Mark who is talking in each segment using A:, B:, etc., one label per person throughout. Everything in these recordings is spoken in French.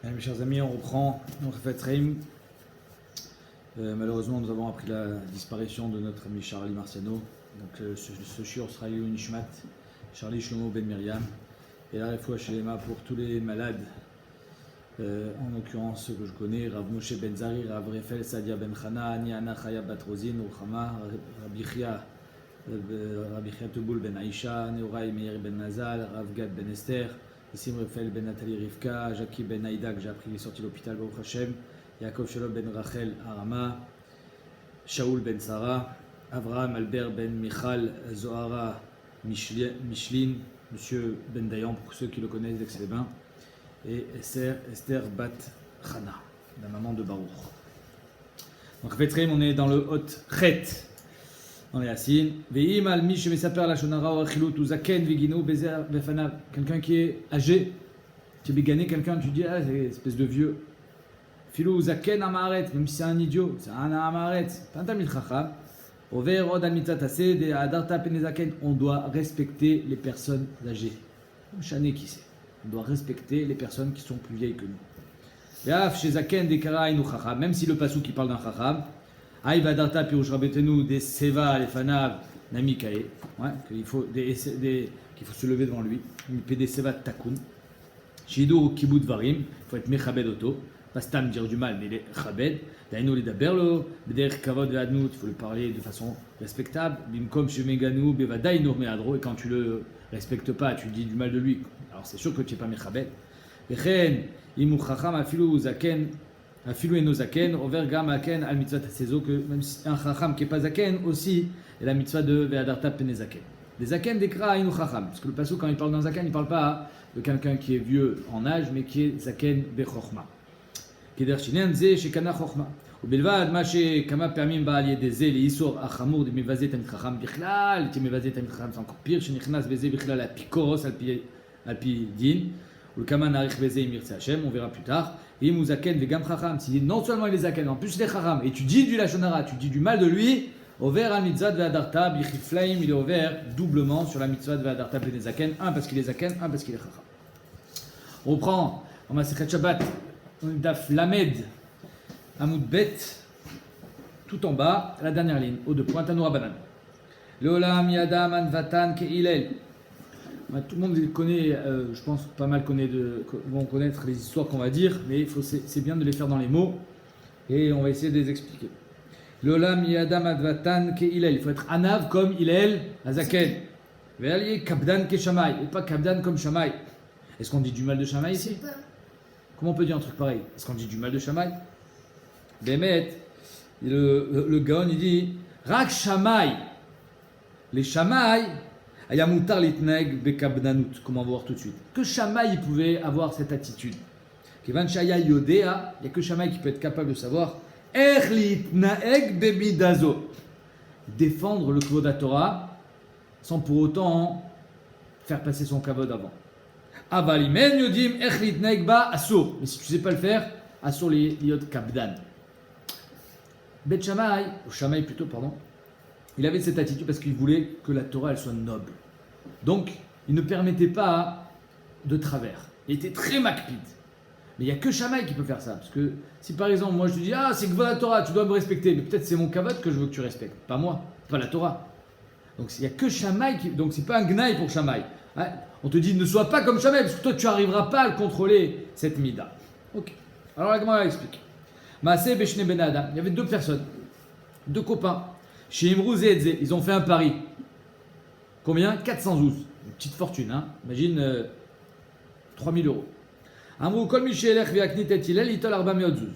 A: Mes chers amis, on reprend notre fête Reim. Malheureusement, nous avons appris la disparition de notre ami Charlie Marciano. Donc, ce shiur sera eu Nishmat, Charlie Shlomo Ben Miriam. Et la refoua Shelema pour tous les malades, en l'occurrence ceux que je connais, Rav Moshe Ben Zari, Rav Refel Sadia Ben Chana, Ani Ana Chaya Bat Rosin, Ruchama, Rabbi Chia Teboul Ben Aisha, Neorai Meir Ben Nazal, Rav Gad Ben Esther, Issim Refel Ben Nathalie Rivka, Jackie Ben Aïda, que j'ai appris qu'il est sorti de l'hôpital Baruch Hashem, Yaakov Shalom Ben Rachel Arama, Shaoul Ben Sarah, Avraham Albert Ben Michal Zohara Michelin, Monsieur Ben Dayan, pour ceux qui le connaissent, d'Aix-les-Bains, et Esther Bat Chana, la maman de Baruch. Donc, Vetreim, on est dans le Hot Chet. On est assis. Ve'im al mi shemesaper la shonara ou achilut ou zaken vigino bezer befanav. Quelqu'un qui est âgé, qui est bégané, quelqu'un, tu dis, ah, c'est une espèce de vieux. Filou zaken amaret, même si c'est un idiot, c'est un amaret. Pantamil chacham. Over od al mitzat aseh de adarta penezaken. On doit respecter les personnes âgées. Chané qui c'est. On doit respecter les personnes qui sont plus vieilles que nous. Ve'af chez zaken de kara inu chacham. Même si le pasou qui parle d'un chacham. Aïe vadarta pirouche rabetenu des seva les fanav namikae, qu'il faut qu'il faut se lever devant lui. Il des seva takun. Shidur kibud varim, il faut être mechabed auto, pas stam dire du mal, mais les chabed. Dainu les daberlo, beder kavod ve'adnut, il faut le parler de façon respectable. Bimkom shemeganu bevadai nur meadro, et quand tu le respectes pas, tu dis du mal de lui. Alors c'est sûr que tu n'es pas mechabed. Vechen imu chacham afilu zaken. Afilou et nos zaken, over gam aken al mitzvah tasezo, que même si un chacham qui n'est pas zaken aussi, est la mitzvah de ve'adarta pene zaken. Les zaken décra ainu chacham, parce que le passou quand il parle d'un zaken, il ne parle pas de quelqu'un qui est vieux en âge, mais qui est zaken bechorma. Keder shinen ze shekana chorma. ובלבד מה שכמה פעמים בא על ידי זה לאיסור החמור דמבזה תלמיד חכם בכלל, כמבזה תלמיד חכם, זה encore pire, שנכנס בזה בכלל אפיקורוס על פי דין, ולכמה נאריך בזה אם ירצה השם, on verra plus tard. Et Mouzaken vegam chacham, si non seulement il est zaken, en plus il est chacham, et tu dis du lachonara, tu dis du mal de lui, over al mitzvah de ve'adarta bichiflaim, il est over doublement sur la mitzvah de ve'adarta ben zaken, un parce qu'il est zaken, un parce qu'il est chacham. On reprend en Masechet Shabbat, on est daf lamed, Amoud bet, tout en bas, la dernière ligne, au deux points, Tanoura Banan. Leolam yadam anvatan ke'ilel. Tout le monde connaît, je pense pas mal vont connaître les histoires qu'on va dire, mais c'est bien de les faire dans les mots et on va essayer de les expliquer. L'olam yadam advatan ke ilel, il faut être anav comme ilel azaken. Ve'aliye kabdan ke shamay, et pas kabdan comme shamay. Est-ce qu'on dit du mal de shamay ici? Comment on peut dire un truc pareil? Est-ce qu'on dit du mal de shamay? Bemet, le gaon il dit rak shamay, les shamay. Ayamutar litneg bekabdanut, comme on va voir tout de suite. Que Shamaï pouvait avoir cette attitude. Kevan shaya yodea, il n'y a que Shamaï qui peut être capable de savoir. Er litnaeg bebidazo, défendre le kavod Torah sans pour autant faire passer son kavod avant. Avalimen yodim er litnaeg ba asur. Mais si tu ne sais pas le faire, asur liot kabdan. Bet Shamaï, ou Shamaï plutôt, pardon. Il avait cette attitude parce qu'il voulait que la Torah elle soit noble. Donc, il ne permettait pas de travers. Il était très makpid. Mais il n'y a que Shamaï qui peut faire ça. Parce que si par exemple, moi je te dis, ah, c'est que la Torah, tu dois me respecter. Mais peut-être c'est mon kavod que je veux que tu respectes. Pas moi, pas la Torah. Donc, il n'y a que Shamaï qui. Donc, c'est pas un gnaï pour Shamaï. Hein? On te dit, ne sois pas comme Shamaï parce que toi, tu n'arriveras pas à le contrôler, cette mida. Ok. Alors, la Gemara explique. Maaseh beshne ben Adam. Il y avait deux personnes, deux copains. Chez Imrouz et Edze, ils ont fait un pari. Combien? 412. Une petite fortune, hein. Imagine 3000 euros. Amrou kol Michelech viaknit et Hillel, itol arba meotzuz.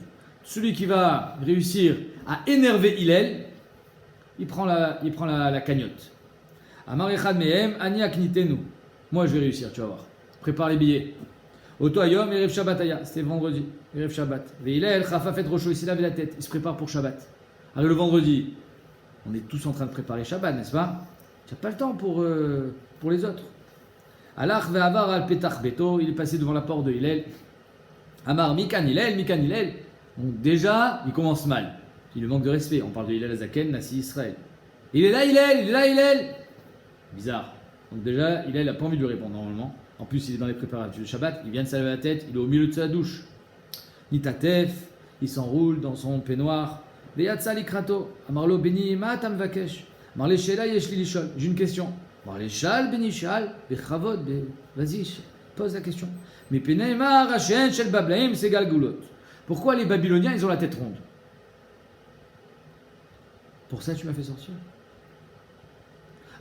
A: Celui qui va réussir à énerver Hillel, il prend la cagnotte. Amar echad mehem, ani aknitenu. Moi je vais réussir, tu vas voir. Prépare les billets. Oto ayom, erev Shabbat aya. C'était vendredi. Erev Shabbat. Ve Hillel, chafafet rocho, il s'est lavé la tête. Il se prépare pour Shabbat. Alors le vendredi, on est tous en train de préparer Shabbat, n'est-ce pas? Tu n'as pas le temps pour les autres. Alach ve'avar al petach beto, il est passé devant la porte de Hillel. Amar mikan Hillel. Donc déjà, il commence mal. Il lui manque de respect. On parle de Hillel Azaken, Nassi Israël. Il est là Hillel. Bizarre. Donc déjà, Hillel n'a pas envie de lui répondre normalement. En plus, il est dans les préparatifs de Shabbat. Il vient de se laver la tête. Il est au milieu de sa douche. Nitatef, il s'enroule dans son peignoir. Veyatsa likrato. Amarlo beni ma'atam vakesh. Marle shela yesh li lishol. J'ai une question. Marle shal beni shal. Bechavod. Vas-y, pose la question. Mais peneima rachen shel bablaim segal goulot. Pourquoi les Babyloniens, ils ont la tête ronde? Pour ça, tu m'as fait sortir.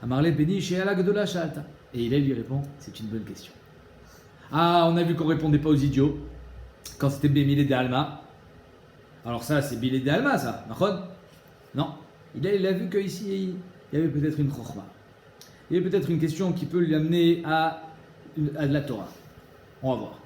A: Amarle beni shela gdola shalta. Et il lui répond, c'est une bonne question. Ah, on a vu qu'on répondait pas aux idiots. Quand c'était Bémilé de Alma. Alors ça, c'est Bilé de Alma, ça. Non. Il a vu qu'ici, il y avait peut-être une chokhma. Il y avait peut-être une question qui peut lui amener à de la Torah. On va voir.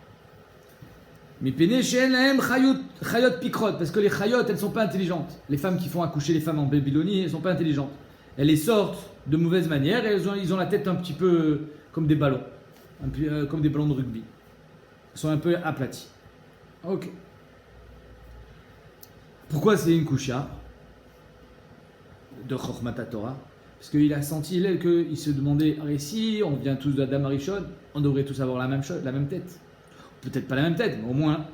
A: Mais chayot pikrot, parce que les chayot, elles sont pas intelligentes. Les femmes qui font accoucher les femmes en Babylonie, elles sont pas intelligentes. Elles les sortent de mauvaise manière et ils ont la tête un petit peu comme des ballons. Comme des ballons de rugby. Ils sont un peu aplatis. Ok. Pourquoi c'est une kusha de Chokhmat Torah? Parce qu'il a senti qu'il se demandait, si on vient tous d'Adam Arishon, on devrait tous avoir la même chose, la même tête. Peut-être pas la même tête, mais au moins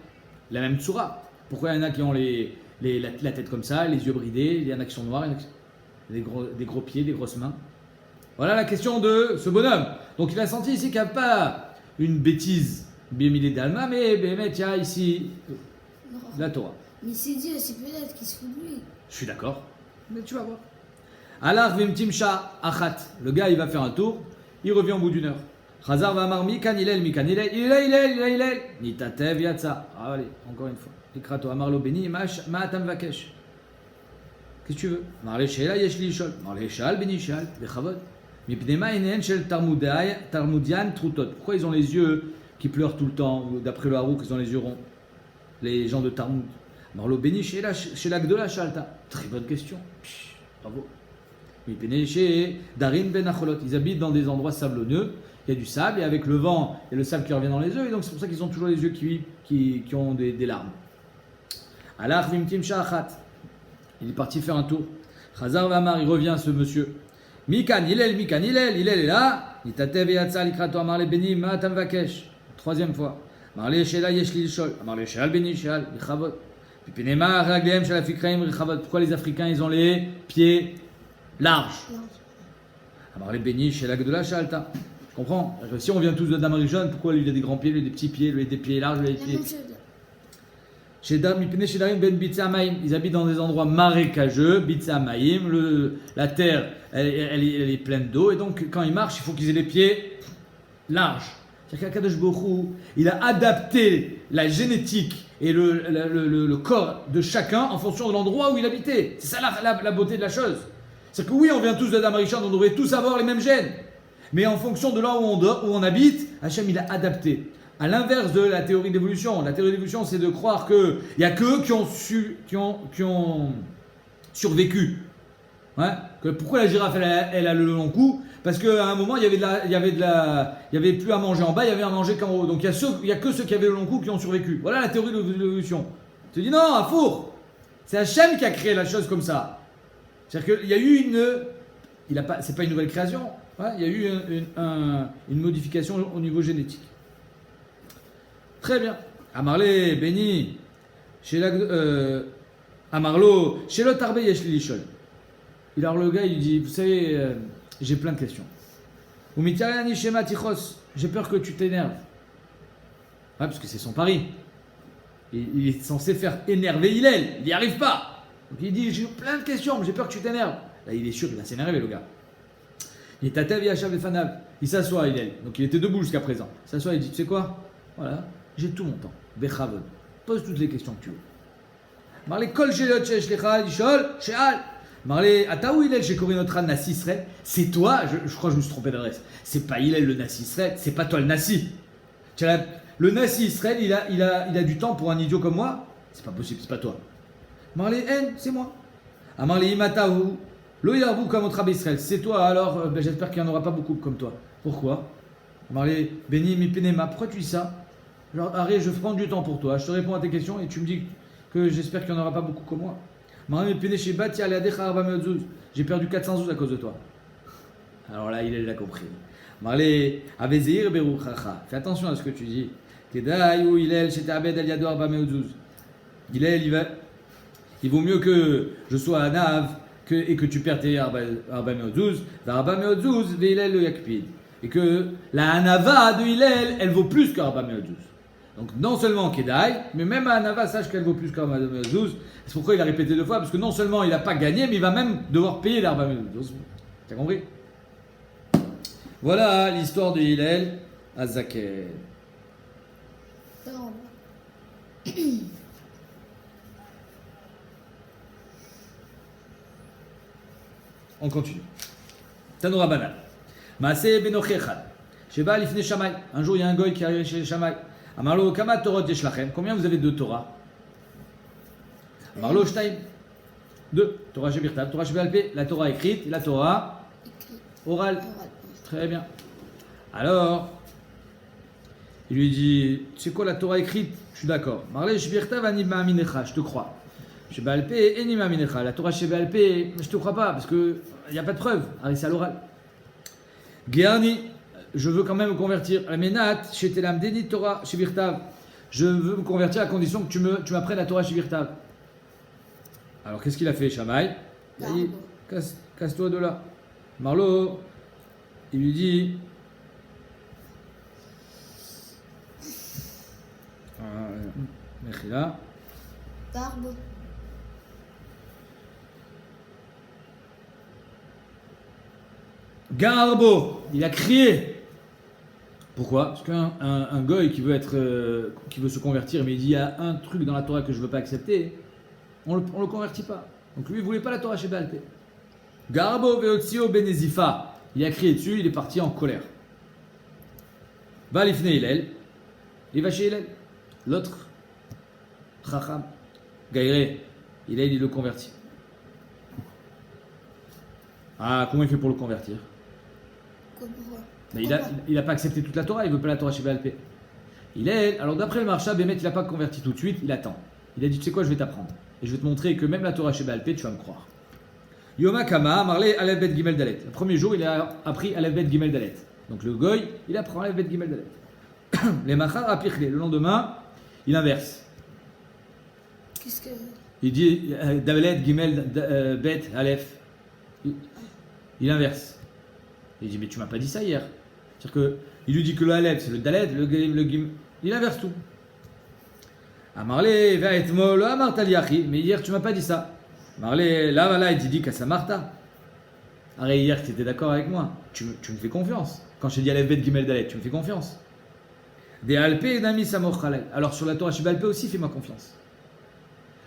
A: la même tsura. Pourquoi il y en a qui ont la tête comme ça, les yeux bridés, il y en a qui sont noirs, des gros pieds, des grosses mains. Voilà la question de ce bonhomme. Donc il a senti ici qu'il n'y a pas une bêtise Bémilé d'Alma, mais il y a ici la Torah.
B: Mais c'est Dieu, c'est peut-être qu'il se fout de lui.
A: Je suis d'accord, mais tu vas voir. Alar vimtimsha achat. Le gars il va faire un tour, il revient au bout d'une heure. Chazar va amar mikan ilel, nitatev yatsa. Ah, allez, encore une fois. Ikrato amar lo beni ma'atam vakesh. Qu'est-ce que tu veux? Marle shela yesh li shol. Marle shal beni shal, bechavod. Mipnema inen shel tarmudian trutot. Pourquoi ils ont les yeux qui pleurent tout le temps? D'après le Harouk, ils ont les yeux ronds. Les gens de Talmud. Marlo beni shela gdola shalta. Très bonne question. Bravo. Darin ben acholot. Ils habitent dans des endroits sablonneux. Il y a du sable et avec le vent et le sable qui revient dans les yeux. Et donc c'est pour ça qu'ils ont toujours les yeux qui ont des larmes. Alach vimtim sha'achat. Il est parti faire un tour. Chazar v'amar, il revient ce monsieur. Mikan ilel est là. Nitatev yatsa likrato amar le beni ma'atam vakesh. Troisième fois. Marle shela yesh li shol. Marle shel beni shel bichavot. Pipenema ragleem shel afikraim bichavot. Pourquoi les Africains ils ont les pieds larges? Marle beni shel gdola shalta. Je comprends. Si on vient tous de Damarishon, pourquoi lui il a des grands pieds, lui il a des petits pieds, lui il a des pieds larges, lui il a des pieds. Ils habitent dans des endroits marécageux, la terre elle est pleine d'eau et donc quand ils marchent il faut qu'ils aient les pieds larges. C'est-à-dire qu'Akadosh Baruch Hu, il a adapté la génétique et le corps de chacun en fonction de l'endroit où il habitait. C'est ça la beauté de la chose. C'est-à-dire que oui, on vient tous de Damarishon, on devrait tous avoir les mêmes gènes. Mais en fonction de là où on habite, Hachem il a adapté. À l'inverse de la théorie d'évolution. La théorie d'évolution, c'est de croire qu'il n'y a qu'eux qui ont survécu. Ouais. Pourquoi la girafe elle a le long cou? Parce qu'à un moment, il y avait plus à manger en bas, il y avait à manger qu'en haut. Donc il n'y a que ceux qui avaient le long cou qui ont survécu. Voilà la théorie de l'évolution. Tu te dis non, à four. C'est Hachem qui a créé la chose comme ça. C'est-à-dire qu'il y a eu c'est pas une nouvelle création. Ouais, il y a eu une modification au niveau génétique. Très bien. Amarle, Béni, Amarlo, Shelo Tarbe Yeshli Lishol. Alors le gars il dit, vous savez, j'ai plein de questions. Umitariani Shema Tichos, j'ai peur que tu t'énerves. Ouais, parce que c'est son pari. Il est censé faire énerver Hillel, il n'y arrive pas. Donc il dit, j'ai plein de questions, mais j'ai peur que tu t'énerves. Là il est sûr qu'il va s'énerver le gars. Il s'assoit, Hillel. Donc il était debout jusqu'à présent. Il s'assoit, il dit, tu sais quoi? Voilà, j'ai tout mon temps. Bechavod. Pose toutes les questions que tu veux. Marley kol shelot shesh lecha lishol she'al. Marley ataou Hillel shekori notre Nassi Sret. C'est toi, je crois que je me suis trompé d'adresse. C'est pas Hillel le Nassi Sret, c'est pas toi le Nassi. Le Nassi Sret, il a du temps pour un idiot comme moi. C'est pas possible, c'est pas toi. Marley en, c'est moi. Ah Marley imataou. Lo yarbu comme notre Israël. C'est toi, alors j'espère qu'il n'y en aura pas beaucoup comme toi. Pourquoi? Marley, Béni, mi penema. Pourquoi tu dis ça? Genre, arrête, je prends du temps pour toi. Je te réponds à tes questions et tu me dis que j'espère qu'il n'y en aura pas beaucoup comme moi. Marley, mi pene shebat yaladech arba meotzuz. J'ai perdu 400 zouz à cause de toi. Alors là, il a compris. Marley, avezir beruchacha. Fais attention à ce que tu dis. Kedai ou Hillel shetabed al yado arba meotzuz. il vaut mieux que je sois un Nav et que tu perds tes Arba Meotzuz, Arba Meotzuz, Veilel le Yakpid. Et que la Hanava de Hillel, elle vaut plus qu'Arba Meotzuz. Donc non seulement Kedai, mais même à Hanava, sache qu'elle vaut plus qu'Arba Meotzuz. C'est pourquoi il a répété 2 fois, parce que non seulement il n'a pas gagné, mais il va même devoir payer l'Arba Meotzuz. T'as compris? Voilà l'histoire de Hillel à Zaken.
B: Non.
A: On continue. Tanoura Banal. Maaseh Benochi Echad. Sheba Lifnei Shammai. Un jour, il y a un goy qui arrive chez Shammai. Amarlo Kama Torot Yeshlachem. Combien vous avez de Torah? Amarlo Shtaim. 2. Torah Shebirtav, Torah Shebalpé. La Torah écrite et la Torah
B: Écrit.
A: orale.
B: Oral.
A: Très bien. Alors, il lui dit, c'est quoi la Torah écrite? Je suis d'accord. Marley Shebirtav Ani Ma'aminecha. Je te crois. Shebalpé Eni Ma'aminecha. La Torah Shebalpé, je te crois pas parce que il n'y a pas de preuve. Allez, c'est à l'oral. Géani, je veux quand même me convertir. Amenat, Shetelam Deni Torah Shebirtav. Je veux me convertir à condition que tu m'apprennes la Torah Shebirtav. Alors, qu'est-ce qu'il a fait, Shammai? Il a dit, casse-toi de là. Marlo, il lui dit, Mechila,
B: Darbo.
A: Garbo, il a crié. Pourquoi? Parce qu'un goy qui veut se convertir, mais il dit il y a un truc dans la Torah que je ne veux pas accepter, on le convertit pas. Donc lui, il ne voulait pas la Torah chez Balpé. Garbo veotzio benezifa. Il a crié dessus, il est parti en colère. Va l'ifne Hillel. Il va chez Hillel. L'autre, Chacham, Gaïré, Hillel, il le convertit. Ah, comment il fait pour le convertir? Mais il n'a pas accepté toute la Torah, il ne veut pas la Torah chez Balpé. Alors d'après le Marsha, Bémet, il n'a pas converti tout de suite, il attend. Il a dit, tu sais quoi, je vais t'apprendre. Et je vais te montrer que même la Torah chez Balpé, tu vas me croire. Yoma Kama, Marley, Aleph Bet Gimel Dalet. Le premier jour, il a appris Aleph Bet Gimel Dalet. Donc le Goy, il apprend Aleph Bet Gimel Dalet. Les Machar Apichle, le lendemain, il inverse.
B: Qu'est-ce que.
A: Il dit Dalet Gimel Bet Aleph. Il inverse. Il dit, mais tu m'as pas dit ça hier. C'est-à-dire qu'il lui dit que le Aleph, c'est le Dalet, le Gimel. Il inverse tout. Amarle, va être mol, Amarta liachi. Mais hier, tu m'as pas dit ça. Amarle, là, voilà, il dit qu'à sa Martha. Arrête, hier, tu étais d'accord avec moi. Tu me fais confiance. Quand je t'ai dit Aleph Bet Gimel Dalet, tu me fais confiance. Des Alpé, Nami Samoch Khalel. Alors sur la Torah Shibalpé aussi, fais-moi confiance.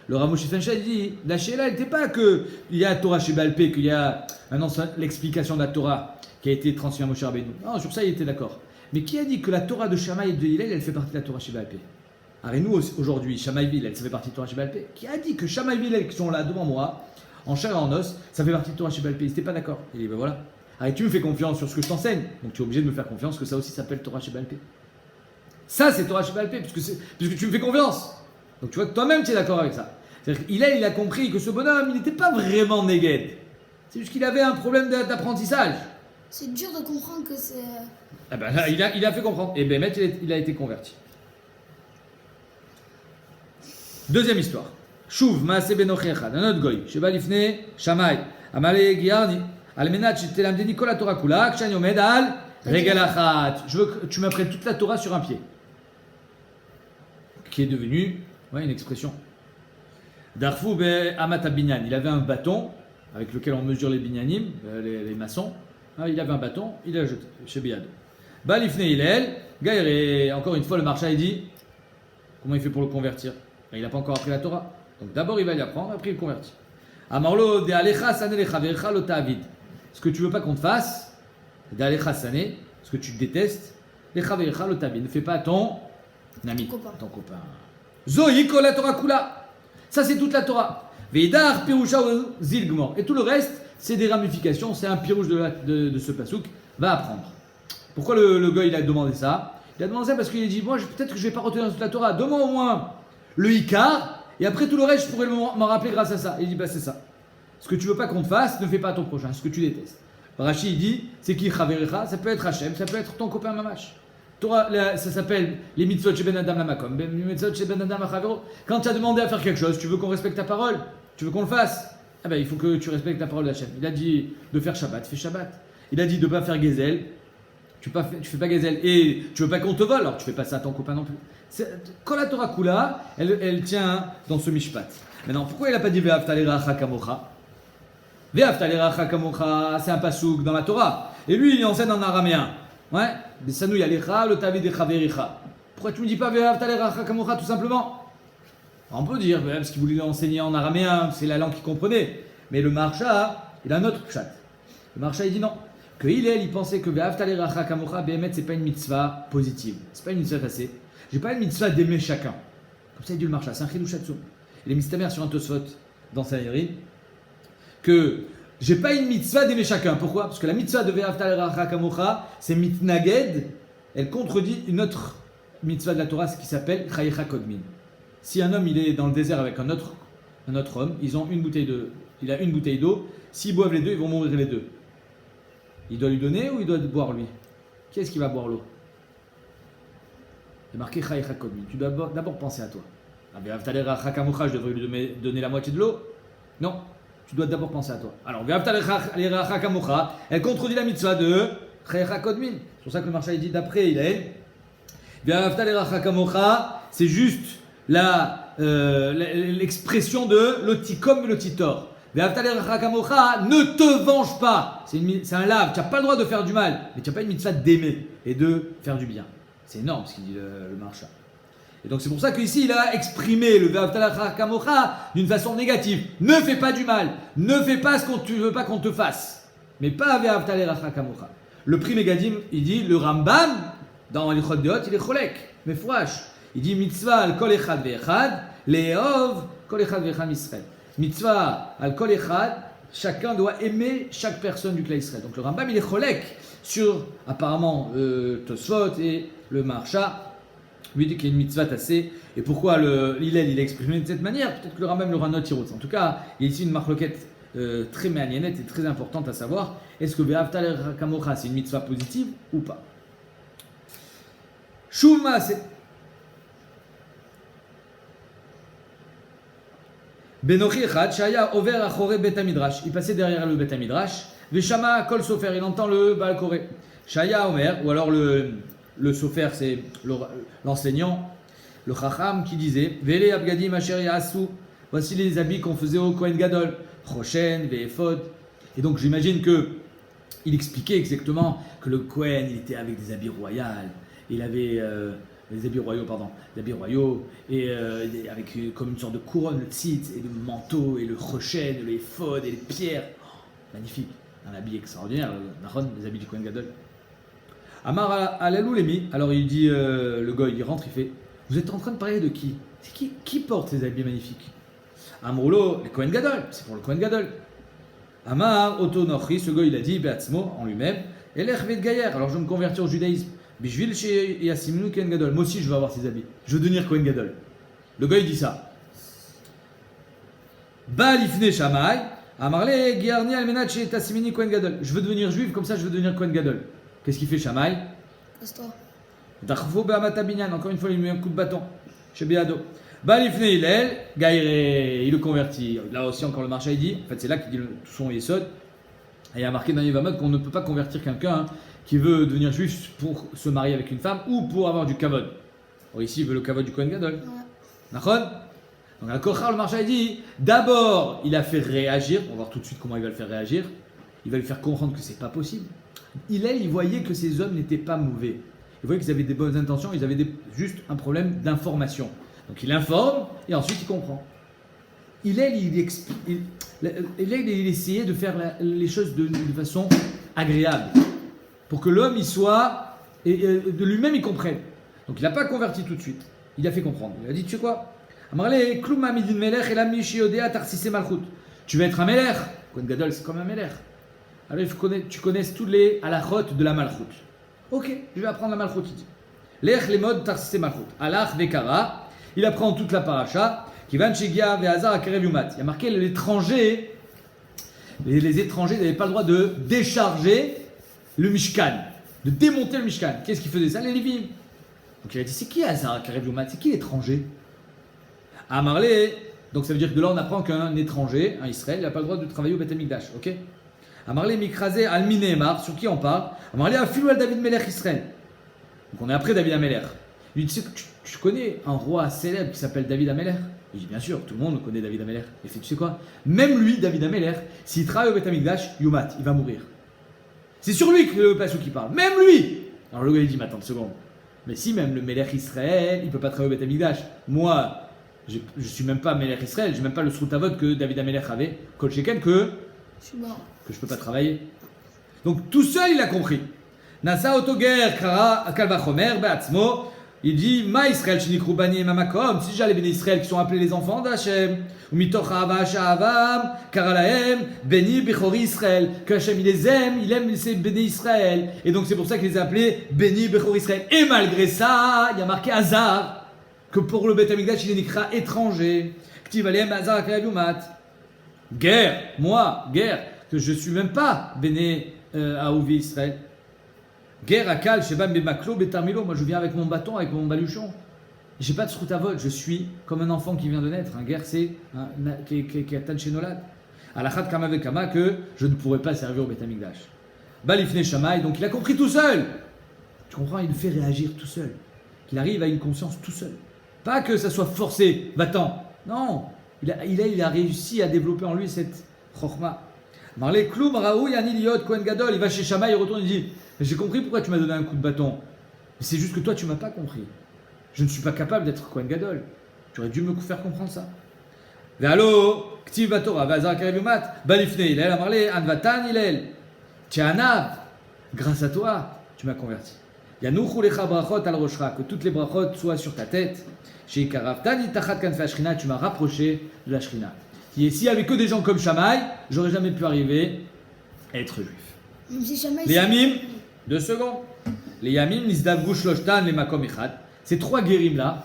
A: Le Ramosh Fenchel dit, la Sheila, elle n'était pas qu'il y a Torah Shibalpé, qu'il y a maintenant l'explication de la Torah qui a été transmise à Moshe Rabbeinu. Non, sur ça, il était d'accord. Mais qui a dit que la Torah de Shammai et de Hillel, elle fait partie de la Torah Shibalpé? Alors nous, aujourd'hui, Shammai et Hillel, ça fait partie de la Torah Shibalpé. Qui a dit que Shammai et Hillel, qui sont là devant moi, en chair et en os, ça fait partie de la Torah Shibalpé? Ils n'étaient pas d'accord. Il dit, ben voilà. Allez, tu me fais confiance sur ce que je t'enseigne, donc tu es obligé de me faire confiance que ça aussi s'appelle Torah Shibalpé. Ça, c'est Torah Shibalpé, puisque tu me fais confiance. Donc tu vois que toi-même, tu es d'accord avec ça. C'est-à-dire qu'Hillel, il a compris que ce bonhomme, il n'était pas vraiment Neged. C'est juste qu'il avait un problème d'apprentissage.
B: C'est dur de comprendre que c'est.
A: Ah ben là, il a fait comprendre. Et Bémet, il a été converti. Deuxième histoire. Chouv, Maaseh Benochi Echad, un autre goy. Sheba Lifnei Shammai. Amalé Giarni. Almenat Shetelamdeni Kol HaTorah Kula. Kshan Yomed Al Regel Achat. Je veux que tu m'apprennes toute la Torah sur un pied. Qui est devenu une expression. Darfou be Amata Binyan. Il avait un bâton avec lequel on mesure les binyanim, les maçons. Il avait un bâton, il l'a jeté chez Biad. Balifne Hillel, Gaïré. Encore une fois, le marchand, il dit comment il fait pour le convertir? Il n'a pas encore appris la Torah. Donc d'abord, il va y apprendre, après il convertit. Amarlo de Alecha Sanelecha Verecha Lotavid. Ce que tu veux pas qu'on te fasse, de Alecha Sané, ce que tu détestes, Lecha Verecha Lotavid. Ne fais pas ton ami, ton copain. Zoïko la Torah Kula. Ça, c'est toute la Torah. Veidar Pirusha Zilgmor. Et tout le reste, c'est des ramifications, c'est un pirouche de ce pasouk. Va apprendre. Pourquoi le gars, il a demandé ça? Il a demandé ça parce qu'il a dit, moi, peut-être que je vais pas retenir toute la Torah. Donne-moi au moins le Icar, et après tout le reste, je pourrais m'en rappeler grâce à ça. Et il dit, bah c'est ça. Ce que tu veux pas qu'on te fasse, ne fais pas à ton prochain. Ce que tu détestes. Rashi, il dit, c'est qui Chaverecha? Ça peut être Hachem, ça peut être ton copain Mamash. Ça s'appelle les mitzvot chez Ben Adam Lamakom. Les mitzvot chez Ben Adam Achavero. Quand tu as demandé à faire quelque chose, tu veux qu'on respecte ta parole, tu veux qu'on le fasse, ah ben, il faut que tu respectes la parole de Hachem. Il a dit de faire Shabbat, fais Shabbat. Il a dit de ne pas faire Gezel, tu fais pas Gezel. Et tu veux pas qu'on te vole, alors tu fais pas ça à ton copain non plus. Quand la Torah Kula, elle tient dans ce mishpat. Maintenant, pourquoi il n'a pas dit Ve'ahavta l'iracha kamocha? Ve'ahavta l'iracha kamocha, c'est un pasouk dans la Torah. Et lui, il enseigne en araméen. Ouais, Besanou yalecha, le tavi de chavericha. Pourquoi tu me dis pas Ve'ahavta l'iracha kamocha tout simplement? On peut dire, parce qu'il voulait enseigner en araméen, c'est la langue qu'il comprenait. Mais le Marsha, il a un autre pshat. Le Marsha, il dit non. Que il pensait que Ve'ahavta l'iracha kamocha, Behemet, c'est pas une mitzvah positive. C'est pas une mitzvah assez. J'ai pas une mitzvah d'aimer chacun. Comme ça, il dit le Marsha, c'est un chidushatsu. Il est mistamer sur un Tosfot dans sa hérie que j'ai pas une mitzvah d'aimer chacun. Pourquoi? Parce que la mitzvah de Ve'ahavta l'iracha kamocha, c'est mitnaged. Elle contredit une autre mitzvah de la Torah, ce qui s'appelle chayecha kodmin. Si un homme il est dans le désert avec un autre homme, il a une bouteille d'eau. S'ils boivent les deux, ils vont mourir les deux. Il doit lui donner ou il doit boire lui? Qui est-ce qui va boire l'eau? Il est marqué chayecha kodmin. Tu dois d'abord penser à toi. Ve'ahavta l'iracha kamocha, je devrais lui donner la moitié de l'eau? Non, tu dois d'abord penser à toi. Alors, Ve'ahavta l'iracha kamocha, elle contredit la mitzvah de chayecha kodmin. C'est pour ça que le Marsha dit d'après, il est Ve'ahavta l'iracha kamocha, c'est juste l'expression de l'otikom et l'otitor. Ve'ahavta l'iracha kamocha, ne te venge pas. C'est un lave, tu n'as pas le droit de faire du mal, mais tu n'as pas une mitzvah d'aimer et de faire du bien. C'est énorme ce qu'il dit le Marsha. Et donc c'est pour ça qu'ici il a exprimé le Ve'ahavta l'iracha kamocha d'une façon négative. Ne fais pas du mal, ne fais pas ce que tu veux pas qu'on te fasse, mais pas Ve'ahavta l'iracha kamocha. Le Pri Megadim, il dit, le Rambam, dans l'Ichot Deot, il est cholek, mais fouache. Il dit mitzvah al kol echad ve'echad, le'ov kol echad ve'echad Israël. Mitzvah al kol echad, chacun doit aimer chaque personne du clan Israël. Donc le Rambam, il est cholek sur apparemment Tosfot et le Marsha. Lui dit qu'il y a une mitzvah tassée. Et pourquoi l'Hillel il est exprimé de cette manière? Peut-être que le Rambam l'aura noté. En tout cas, il y a ici une marloquette très méaniennette et très importante à savoir. Est-ce que Ve'ahavta l'iracha kamocha c'est une mitzvah positive ou pas? Shuma, c'est Benochi Echad, Shaya over achore bet midrash. Il passait derrière le bet midrash. Veshama kol sofer, il entend le Baal Koré. Shaya Omer, ou alors le sofer, c'est l'enseignant, le chacham qui disait Vele abgadim asher ya'asu. Voici les habits qu'on faisait au Kohen Gadol. Choshen, ve'ephod. Et donc j'imagine que il expliquait exactement que le Kohen il était avec des habits royaux. Il avait des habits royaux, et avec comme une sorte de couronne, le tzitz, et le manteau, et le choshen, et l'éphod, et les pierres. Oh, magnifique, un habit extraordinaire, les habits du Kohen Gadol. Amar alalou lemi, alors il dit, le goy, il rentre, il fait, vous êtes en train de parler de qui? C'est qui porte ces habits magnifiques? Amroulo, le Kohen Gadol, c'est pour le Kohen Gadol. Amar Oto Nochri, ce goy il a dit, Beatzmo, en lui-même, Elech Vet Gayer, alors je vais me convertir au judaïsme. Bishvil chez Yasimnu Kohen Gadol. Moi aussi je veux avoir ces habits. Je veux devenir Kohen Gadol. Le gars il dit ça. Balifne Shamay. Amarle Giarni Almenat chez Tassimini Kohen Gadol. Je veux devenir juif, comme ça je veux devenir Kohen Gadol. Qu'est-ce qu'il fait Shamay?
B: Casse-toi.
A: Dachfo Be'amata Binyan. Encore une fois il met un coup de bâton. Chez Beado. Balifne Hillel. Gaïre. Il le convertit. Là aussi encore le Marsha il dit. En fait c'est là qu'il dit tout son Yesod. Et il y a marqué dans Yevamot qu'on ne peut pas convertir quelqu'un qui veut devenir juif pour se marier avec une femme ou pour avoir du kavod. Or ici, il veut le kavod du Kohen Gadol. D'accord? Donc, le Marsha dit, d'abord, il a fait réagir. On va voir tout de suite comment il va le faire réagir. Il va lui faire comprendre que c'est pas possible. Il voyait que ces hommes n'étaient pas mauvais. Il voyait qu'ils avaient des bonnes intentions, ils avaient juste un problème d'information. Donc, il informe et ensuite il comprend. Il essayait de faire les choses de façon agréable. Pour que l'homme, il soit, et de lui-même, il comprenne. Donc, il n'a pas converti tout de suite. Il a fait comprendre. Il a dit, tu sais quoi? Tu vas être un melech. Kohen Gadol, c'est comme un melech. Alors, il faut que tu connaisses tous les halachot de la malchut. Ok, je vais apprendre la malchut. Lech les modes tarsise malchut. Alach vekara. Il apprend toute la paracha. Kivan shegia ve'azar akarev yumat. Il y a marqué l'étranger. Les étrangers n'avaient pas le droit de décharger le Mishkan. de démonter le Mishkan. Qu'est-ce qui faisait ça? Les Lévim. Donc il a dit, c'est qui Hazar Karev Yomat? C'est qui l'étranger? À Marley, donc ça veut dire que de là on apprend qu'un étranger, un Israël, il n'a pas le droit de travailler au Beth Amikdash, ok? À Marley, Mikrazé, Al-Minémar, sur qui on parle? À Marley, Afilou al-David Melech Israël. Donc on est après David Amelech. Il dit, tu connais un roi célèbre qui s'appelle David Amelech? Il dit, bien sûr, tout le monde connaît David Amelech. Il fait, tu sais quoi? Même lui, David Amelech, s'il travaille au Beth Amikdash, Yomat, il va mourir. C'est sur lui que le Passouk qui parle. Même lui! Alors le gars il dit, mais attends une seconde. Mais si même le Melech Israël, il ne peut pas travailler au Beth Amikdash. Moi, je ne suis même pas Melech Israël, je n'ai même pas le Srutavot que David Amelech avait. Kol Sheken que
B: Je suis mort.
A: je ne peux pas travailler. Donc tout seul il a compris. Nasa Otoger Kara Kalvachomer Beatzmo. Il dit, Ma Israël Shinikru Bani Mamakom. Si j'ai les bénis Israël qui sont appelés les enfants d'Hachem. Ou Mitoch Hava Sha'avam Karalahem Beni Bechori Israël. Que Hachem il les aime, il aime ses bénis Israël. Et donc c'est pour ça qu'il les a appelés Beni Bechori Israël. Et malgré ça, il y a marqué Hazar. Que pour le Beth Amikdash il est écrit étranger. Ktiv Alem Hazar Karev Yomat. Guerre, moi, guerre, que je ne suis même pas Béné Aouvi Israël. Guerre à Kal, Shebam Bemaklo, Betarmilo. Moi je viens avec mon bâton, avec mon baluchon. J'ai pas de Srutavot, je suis comme un enfant qui vient de naître. Un guerre c'est qui attend chez Nolad. Alachat Kama Vekama, que je ne pourrais pas servir au Beth Amikdash. Balifne Shamaï, donc il a compris tout seul. Tu comprends, il le fait réagir tout seul. Qu'il arrive à une conscience tout seul. Pas que ça soit forcé, va-t'en. Non, il a réussi à développer en lui cette chokhma. Marley Kloum, Raoult, Yani Liot, Kohen Gadol, il va chez Shamaï, il retourne, il dit, j'ai compris pourquoi tu m'as donné un coup de bâton. Mais c'est juste que toi, tu m'as pas compris. Je ne suis pas capable d'être Kohen Gadol. Tu aurais dû me faire comprendre ça. Ve'alo, Ktiv Batora, Ve'azar Karev Yomat, Balifne Hillel, Amarle, Anvatan Hillel, Tianav, grâce à toi, tu m'as converti. Yanouchou lecha brachot al roshra, que toutes les brachot soient sur ta tête. Chez Karavtani tachat kanfe Ashrina, tu m'as rapproché de la Shrina. Et s'il n'y avait que des gens comme Shamaï, j'aurais jamais pu arriver à être juif.
B: Même si jamais
A: Les Yamim, 2 secondes. Les Yamim, Nisdavgu Shloshtan, les Makom Echad. Ces 3 guérim là,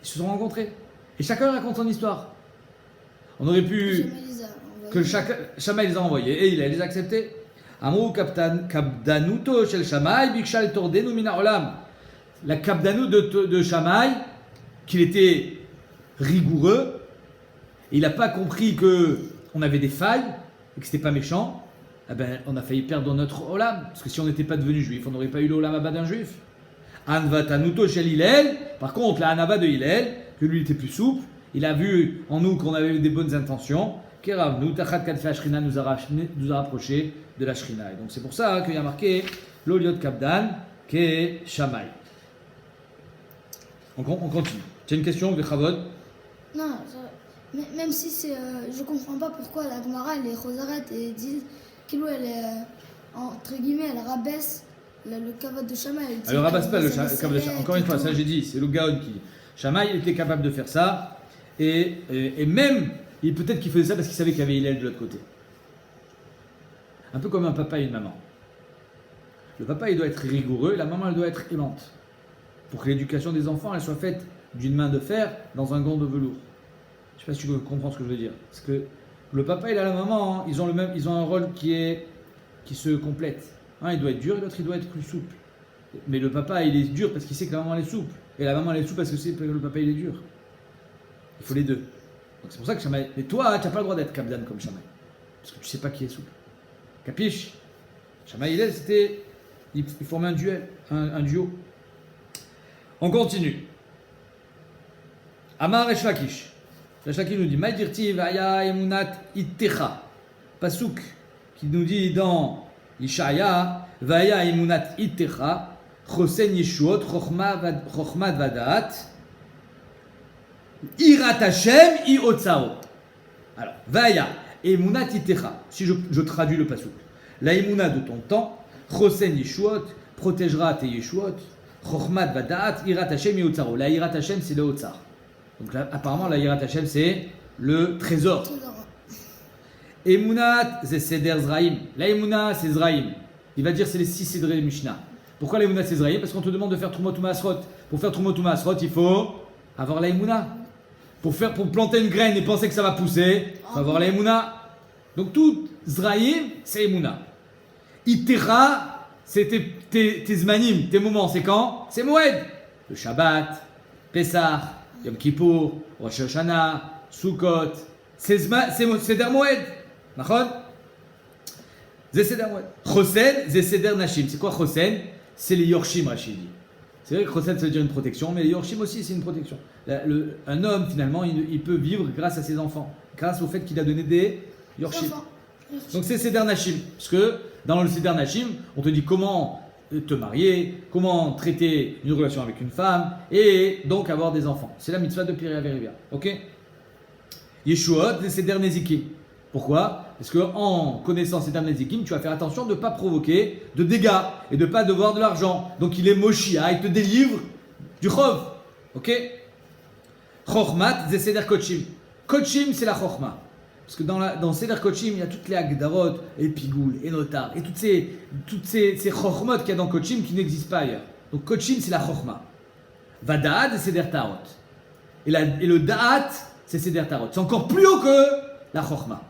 A: ils se sont rencontrés. Et chacun raconte son histoire. On aurait pu que Shamaï les a envoyés et il a les acceptés. Amrou Kabdanuto Shel Shamaï, Bikshal Tordenu Mina Olam. La Kabdanu de Shamaï, qu'il était rigoureux, et il n'a pas compris qu'on avait des failles et que c'était pas méchant. Eh ben, on a failli perdre notre Olam. Parce que si on n'était pas devenu juif, on n'aurait pas eu l'Olam Abba d'un juif. Anvatanuto Shel Hillel. Par contre, la Hanaba de Hillel, que lui était plus souple, il a vu en nous qu'on avait des bonnes intentions. Kerav, nous, Tachat Kadfa Shrina nous a rapprochés de la Shrina. Et donc c'est pour ça qu'il y a marqué l'Oliot Kabdan, qui est Shamaï. On continue. Tu as une question de Chavod?
B: Non, même si c'est. Je comprends pas pourquoi la Gemara elle est Rosaret et dit qu'elle est. Entre guillemets, elle rabaisse le kavod de Shamaï.
A: Elle ne rabaisse pas le kavod de Shamaï. Encore une fois, ça j'ai dit, c'est le Gaon qui. Shamaï était capable de faire ça. Et même, peut-être qu'il faisait ça parce qu'il savait qu'il y avait Hillel de l'autre côté. Un peu comme un papa et une maman. Le papa il doit être rigoureux, la maman elle doit être aimante. Pour que l'éducation des enfants elle soit faite d'une main de fer dans un gant de velours. Je ne sais pas si tu comprends ce que je veux dire. Parce que le papa et la maman, hein, ils ont un rôle qui se complète. Un il doit être dur et l'autre il doit être plus souple. Mais le papa il est dur parce qu'il sait que la maman elle est souple. Et la maman elle est souple parce que le papa il est dur. Il faut les deux. Donc c'est pour ça que Shamaï. Mais toi, tu n'as pas le droit d'être Kabdan comme Shamaï. Parce que tu ne sais pas qui est souple. Capiche? Shamaï Hillel, c'était. Il formait un duel, un duo. On continue. Amar Resh Lakish. Resh Lakish nous dit Maïdirtiv Aya Emunat Ittecha. Pasuk qui nous dit dans Ishaya Vaya Emunat Ittecha Chosen Yeshuot Chochmat Vadat Irat Hashem I Otsao. Alors, Vaya Emunat Ittecha. Si je traduis le pasuk. La Emuna de ton temps, Chosen Yeshuot, protégera tes Yeshuot, Chochmat Vadat, Irat Hashem Yotzaro. La Irat Hashem, c'est le Otsar. Donc là, apparemment, la Irat Hashem, c'est le trésor. Emunat, c'est Seder Zraïm. La Emuna, c'est Zraïm. Il va dire c'est les 6 Sedrei Mishnah. Pourquoi la Emuna, c'est Zraïm? Parce qu'on te demande de faire Trumot ou Maasrot. Pour faire Trumot ou Maasrot, il faut avoir la Emuna. Pour planter une graine et penser que ça va pousser, il faut avoir la Emuna. Donc tout Zraïm, c'est Emuna. Itera, c'est tes zmanim, tes moments, c'est quand? C'est Moed. Le Shabbat, Pessah, Yom Kippour, Rosh Hashanah, Sukkot. C'est Seder Moed. D'accord? C'est Seder Moed. Chosen, c'est Seder Nashim. C'est quoi Chosen? C'est les Yorshim, Rachid dit. C'est vrai que Chosen, ça veut dire une protection, mais les Yorshim aussi, c'est une protection. Un homme, finalement, il peut vivre grâce à ses enfants, grâce au fait qu'il a donné des Yorshim. Donc c'est Seder Nashim. Parce que dans le Seder Nashim, on te dit comment te marier, comment traiter une relation avec une femme, et donc avoir des enfants. C'est la mitzvah de Pirya Verivia. Ok? Yeshuot, c'est Seder Nezikim. Pourquoi? Parce qu'en connaissant Seder Nezikim, tu vas faire attention de ne pas provoquer de dégâts et de ne pas devoir de l'argent. Donc il est Moshia, il te délivre du Chov. Ok? Chochmat, c'est Seder Kochim. Kochim, c'est la Chochma. Parce que dans Seder Kochim, il y a toutes les Agdarot, et Pigoul, et Notar, et toutes ces Chochmot qu'il y a dans Kochim qui n'existent pas ailleurs. Donc Kochim, c'est la Chochma. Vada'at, c'est Seder Tarot. Et le Da'at, c'est Seder Tarot. C'est encore plus haut que la Chochma.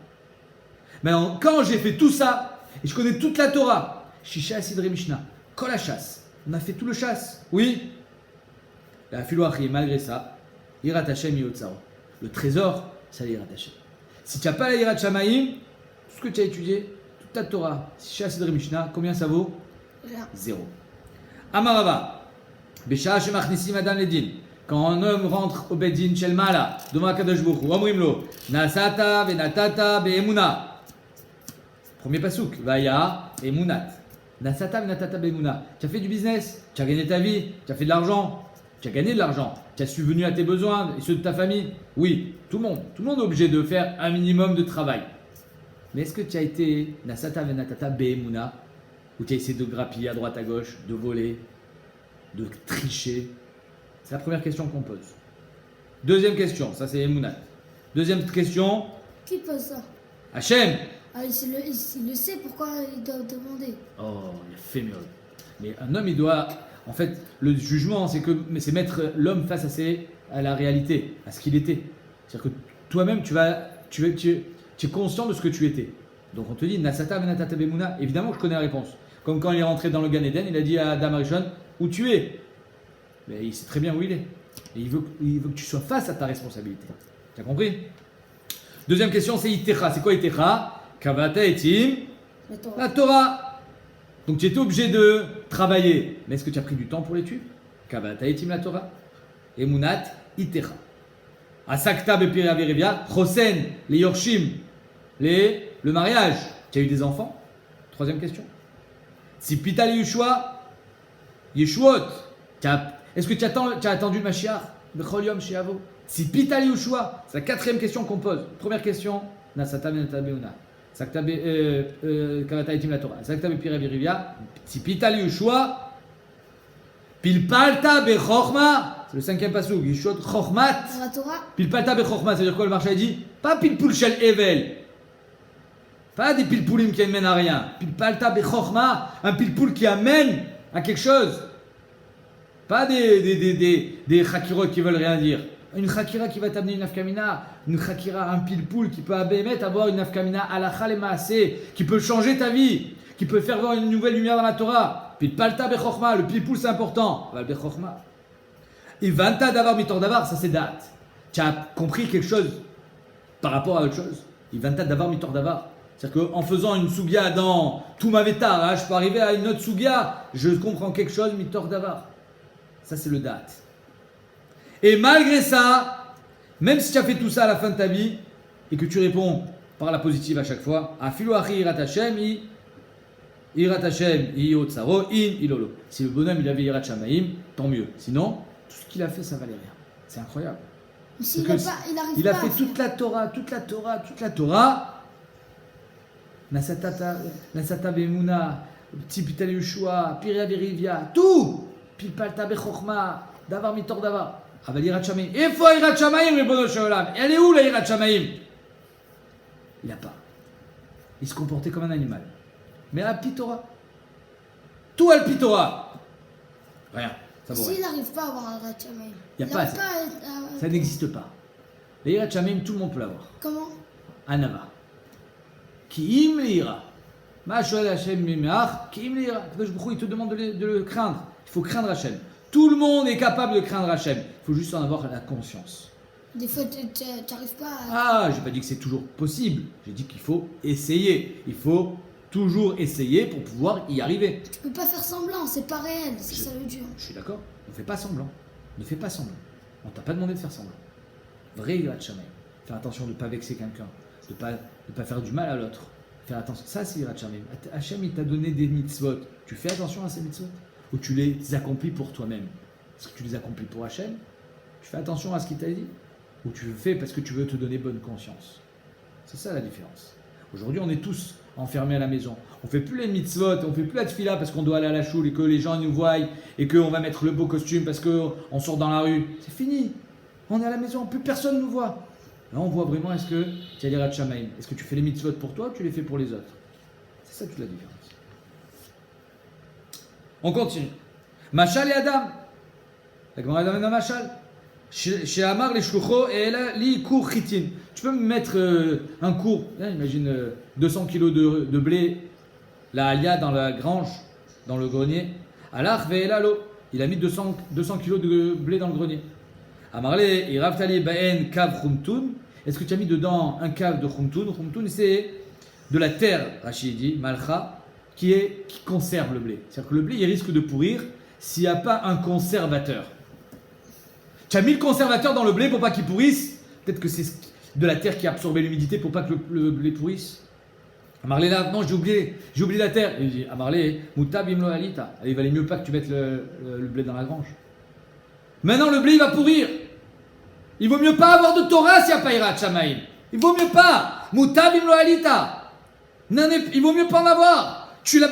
A: Maintenant, quand j'ai fait tout ça, et je connais toute la Torah, Shisha Sidre Mishnah, Kol HaShas, on a fait tout le chasse. Oui. La Filoachim, malgré ça, Yirat Hashem Yotzaro. Le trésor, c'est Yirat Hashem. Si tu n'as pas la Yirat Shamaim, tout ce que tu as étudié, toute ta Torah, Shisha Sidre Mishnah, combien ça vaut?
B: Rien.
A: 0. Amarava, Besha Shemachnisim Adam Ledin. Quand un homme rentre au Bedin Shel Mala, devant Akadosh Baruch Hu, Omrimlo, Nasata venatata be'emuna. Premier pasouk, Vaya emunat. Nasata venatata be'emuna. Tu as fait du business, tu as gagné ta vie, tu as fait de l'argent, tu as gagné de l'argent, tu as subvenu à tes besoins et ceux de ta famille. Oui, tout le monde est obligé de faire un minimum de travail. Mais est-ce que tu as été Nasata venatata be'emuna, où tu as essayé de grappiller à droite à gauche, de voler, de tricher? C'est la première question qu'on pose. Deuxième question, ça c'est Emunat. Deuxième question,
B: Qui pose ça?
A: Hachem.
B: Ah, il le sait, pourquoi il doit demander?
A: Oh, il a fait mieux. Mais un homme, il doit. En fait, le jugement, c'est mettre l'homme face à la réalité, à ce qu'il était. C'est-à-dire que toi-même, tu es conscient de ce que tu étais. Donc on te dit, Nasata venatata bemuna. Évidemment, je connais la réponse. Comme quand il est rentré dans le Gan Eden, il a dit à Adam Arishon, où tu es. Mais il sait très bien où il est. Et il veut que tu sois face à ta responsabilité. Tu as compris? Deuxième question, c'est Itecha. C'est quoi Itecha? Kavata etim. La Torah. Donc tu étais obligé de travailler. Mais est-ce que tu as pris du temps pour l'étude? Kavata etim la Torah. Emunat Itecha. Asakta bepira verivia. Chosen, les Yorshim. Le mariage. Tu as eu des enfants? Troisième question. Si Pita le Yeshua. Yeshuot. Est-ce que tu as attendu le Mashiach? Si Pita Yeshua, c'est la quatrième question qu'on pose. Première question, Nasata venata beuna. Sakta kavata etim la Torah. Sakta bepira virivia. Si Pita Yeshua, pilpalta bechorma. C'est le cinquième pasuk. Yeshua chormat.
B: Dans la Torah,
A: Pilpalta bechorma, c'est-à-dire quoi? Le marché a dit pas pilpul shel evel. Pas des pilpoulim qui amènent à rien. Pilpalta bechorma, un pilpoul qui amène à quelque chose. Pas des chakirot qui veulent rien dire. Une chakira qui va t'amener une nafkamina, une chakira, un pilpoul qui peut avoir une nafkamina alakha le maaseh, qui peut changer ta vie, qui peut faire voir une nouvelle lumière dans la Torah. Pilpalta bechorma, le pilpoul c'est important. Val bechorma. Et vanta d'avar mitor d'avar, ça c'est date. Tu as compris quelque chose par rapport à autre chose. Et vanta d'avar mitor d'avar. C'est-à-dire qu'en faisant une sugia dans tout ma vétar, je peux arriver à une autre sugia, je comprends quelque chose mitor d'avar. Ça, c'est le date. Et malgré ça, même si tu as fait tout ça à la fin de ta vie, et que tu réponds par la positive à chaque fois, Afiloachi Yirat Hashem, Yirat Hashem, Yotzaro, In, Ilolo. Si le bonhomme il avait Yirat Shamaim, tant mieux. Sinon, tout ce qu'il a fait, ça valait rien. C'est incroyable.
B: Il
A: a fait toute la Torah. Nasata Bemuna, Tzipita Yeshua, Pirya Verivia, tout! Pilpalta bechorma, davar mitor davar. Aval Yirat Shamaim. Et faut Yirat Shamaim, Ribono Shel Olam. Elle est où la Yirat Shamaim? Il n'a pas. Il se comportait comme un animal. Mais à Pitora. Tout à Pitora. Rien. Ça vaut rien.
B: S'il n'arrive pas à avoir un Yirat Shamaim,
A: Il n'y a pas. Ça n'existe pas. La Yirat Shamaim, tout le monde peut l'avoir.
B: Comment?
A: Anava. Ki im l'ira. Il te demande de le craindre. Il faut craindre Hachem. Tout le monde est capable de craindre Hachem. Il faut juste en avoir la conscience.
B: Des fois, tu n'arrives pas à...
A: Ah, j'ai pas dit que c'est toujours possible. J'ai dit qu'il faut essayer. Il faut toujours essayer pour pouvoir y arriver.
B: Tu peux pas faire semblant, c'est pas réel, c'est ça le dur.
A: Je suis d'accord. On fait pas semblant. Ne fais pas semblant. On t'a pas demandé de faire semblant. Vrai Yirat Shamayim. Faire attention de ne pas vexer quelqu'un. De pas faire du mal à l'autre. Faire attention. Ça, c'est Yirat Shamayim. Hachem, il t'a donné des mitzvot. Tu fais attention à ces mitzvot. Ou tu les accomplis pour toi-même. Est-ce que tu les accomplis pour Hachem? Tu fais attention à ce qu'il t'a dit? Ou tu le fais parce que tu veux te donner bonne conscience? C'est ça la différence. Aujourd'hui, on est tous enfermés à la maison. On fait plus les mitzvot, on fait plus la tefila parce qu'on doit aller à la choule et que les gens nous voient et qu'on va mettre le beau costume parce qu'on sort dans la rue. C'est fini. On est à la maison, plus personne nous voit. Là, on voit vraiment, est-ce que tu as l'Yirat Shamayim? Est-ce que tu fais les mitzvot pour toi ou tu les fais pour les autres? C'est ça toute la différence. On continue. Machal et Adam. La Gemara donne un machal. Chez Amar les shlucho et là li cour chitin. Tu peux me mettre un cours, imagine 200 kilos de blé, la alia dans la grange, dans le grenier. Alors ve'elalo, il a mis 200 kilos de blé dans le grenier. Amarle iraftali baen kav khumtun. Est-ce que tu as mis dedans un cave de khumtun? Khumtun, c'est de la terre, Rachid dit, malcha, qui conserve le blé. C'est-à-dire que le blé, il risque de pourrir s'il n'y a pas un conservateur. Tu as mis le conservateur dans le blé pour pas qu'il pourrisse. Peut-être que c'est de la terre qui a absorbé l'humidité pour pas que le blé pourrisse. Amarlé là, non, j'ai oublié la terre. Il dit, Amarlé, mutab imlo alita. Il valait mieux pas que tu mettes le blé dans la grange. Maintenant, le blé, il va pourrir. Il vaut mieux pas avoir de Torah s'il n'y a pas Yirat Shamayim. Il vaut mieux pas. Mutab imlo alita. Il vaut mieux pas en avoir. Tu la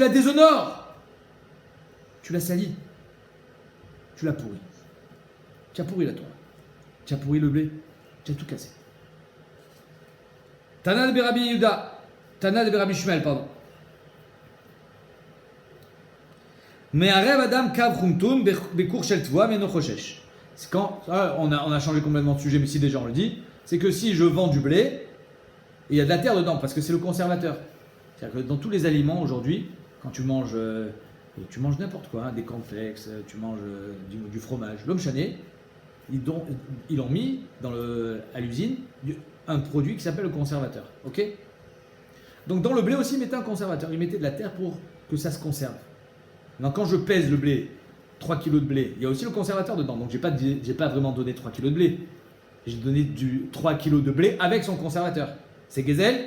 A: déshonores. Tu la salis. Tu l'as pourri. Tu as pourri la Torah. Tu as pourri le blé. Tu as tout cassé. Tana de Berabi Yehuda. Tana de Berabi Shmuel, pardon. Mais Arev Adam Kav Khumtun Bekour Shel Tvoa Meno Choshesh. C'est quand. On a changé complètement de sujet, mais si déjà on le dit. C'est que si je vends du blé, et il y a de la terre dedans, parce que c'est le conservateur. C'est-à-dire que dans tous les aliments aujourd'hui, quand tu manges. Tu manges n'importe quoi, des cornflakes, tu manges du fromage. L'homme chané, ils ont mis à l'usine un produit qui s'appelle le conservateur. Ok? Donc dans le blé aussi, ils mettaient un conservateur. Ils mettaient de la terre pour que ça se conserve. Donc quand je pèse le blé, 3 kg de blé, il y a aussi le conservateur dedans. Donc j'ai pas vraiment donné 3 kg de blé. J'ai donné 3 kg de blé avec son conservateur. C'est Gezel?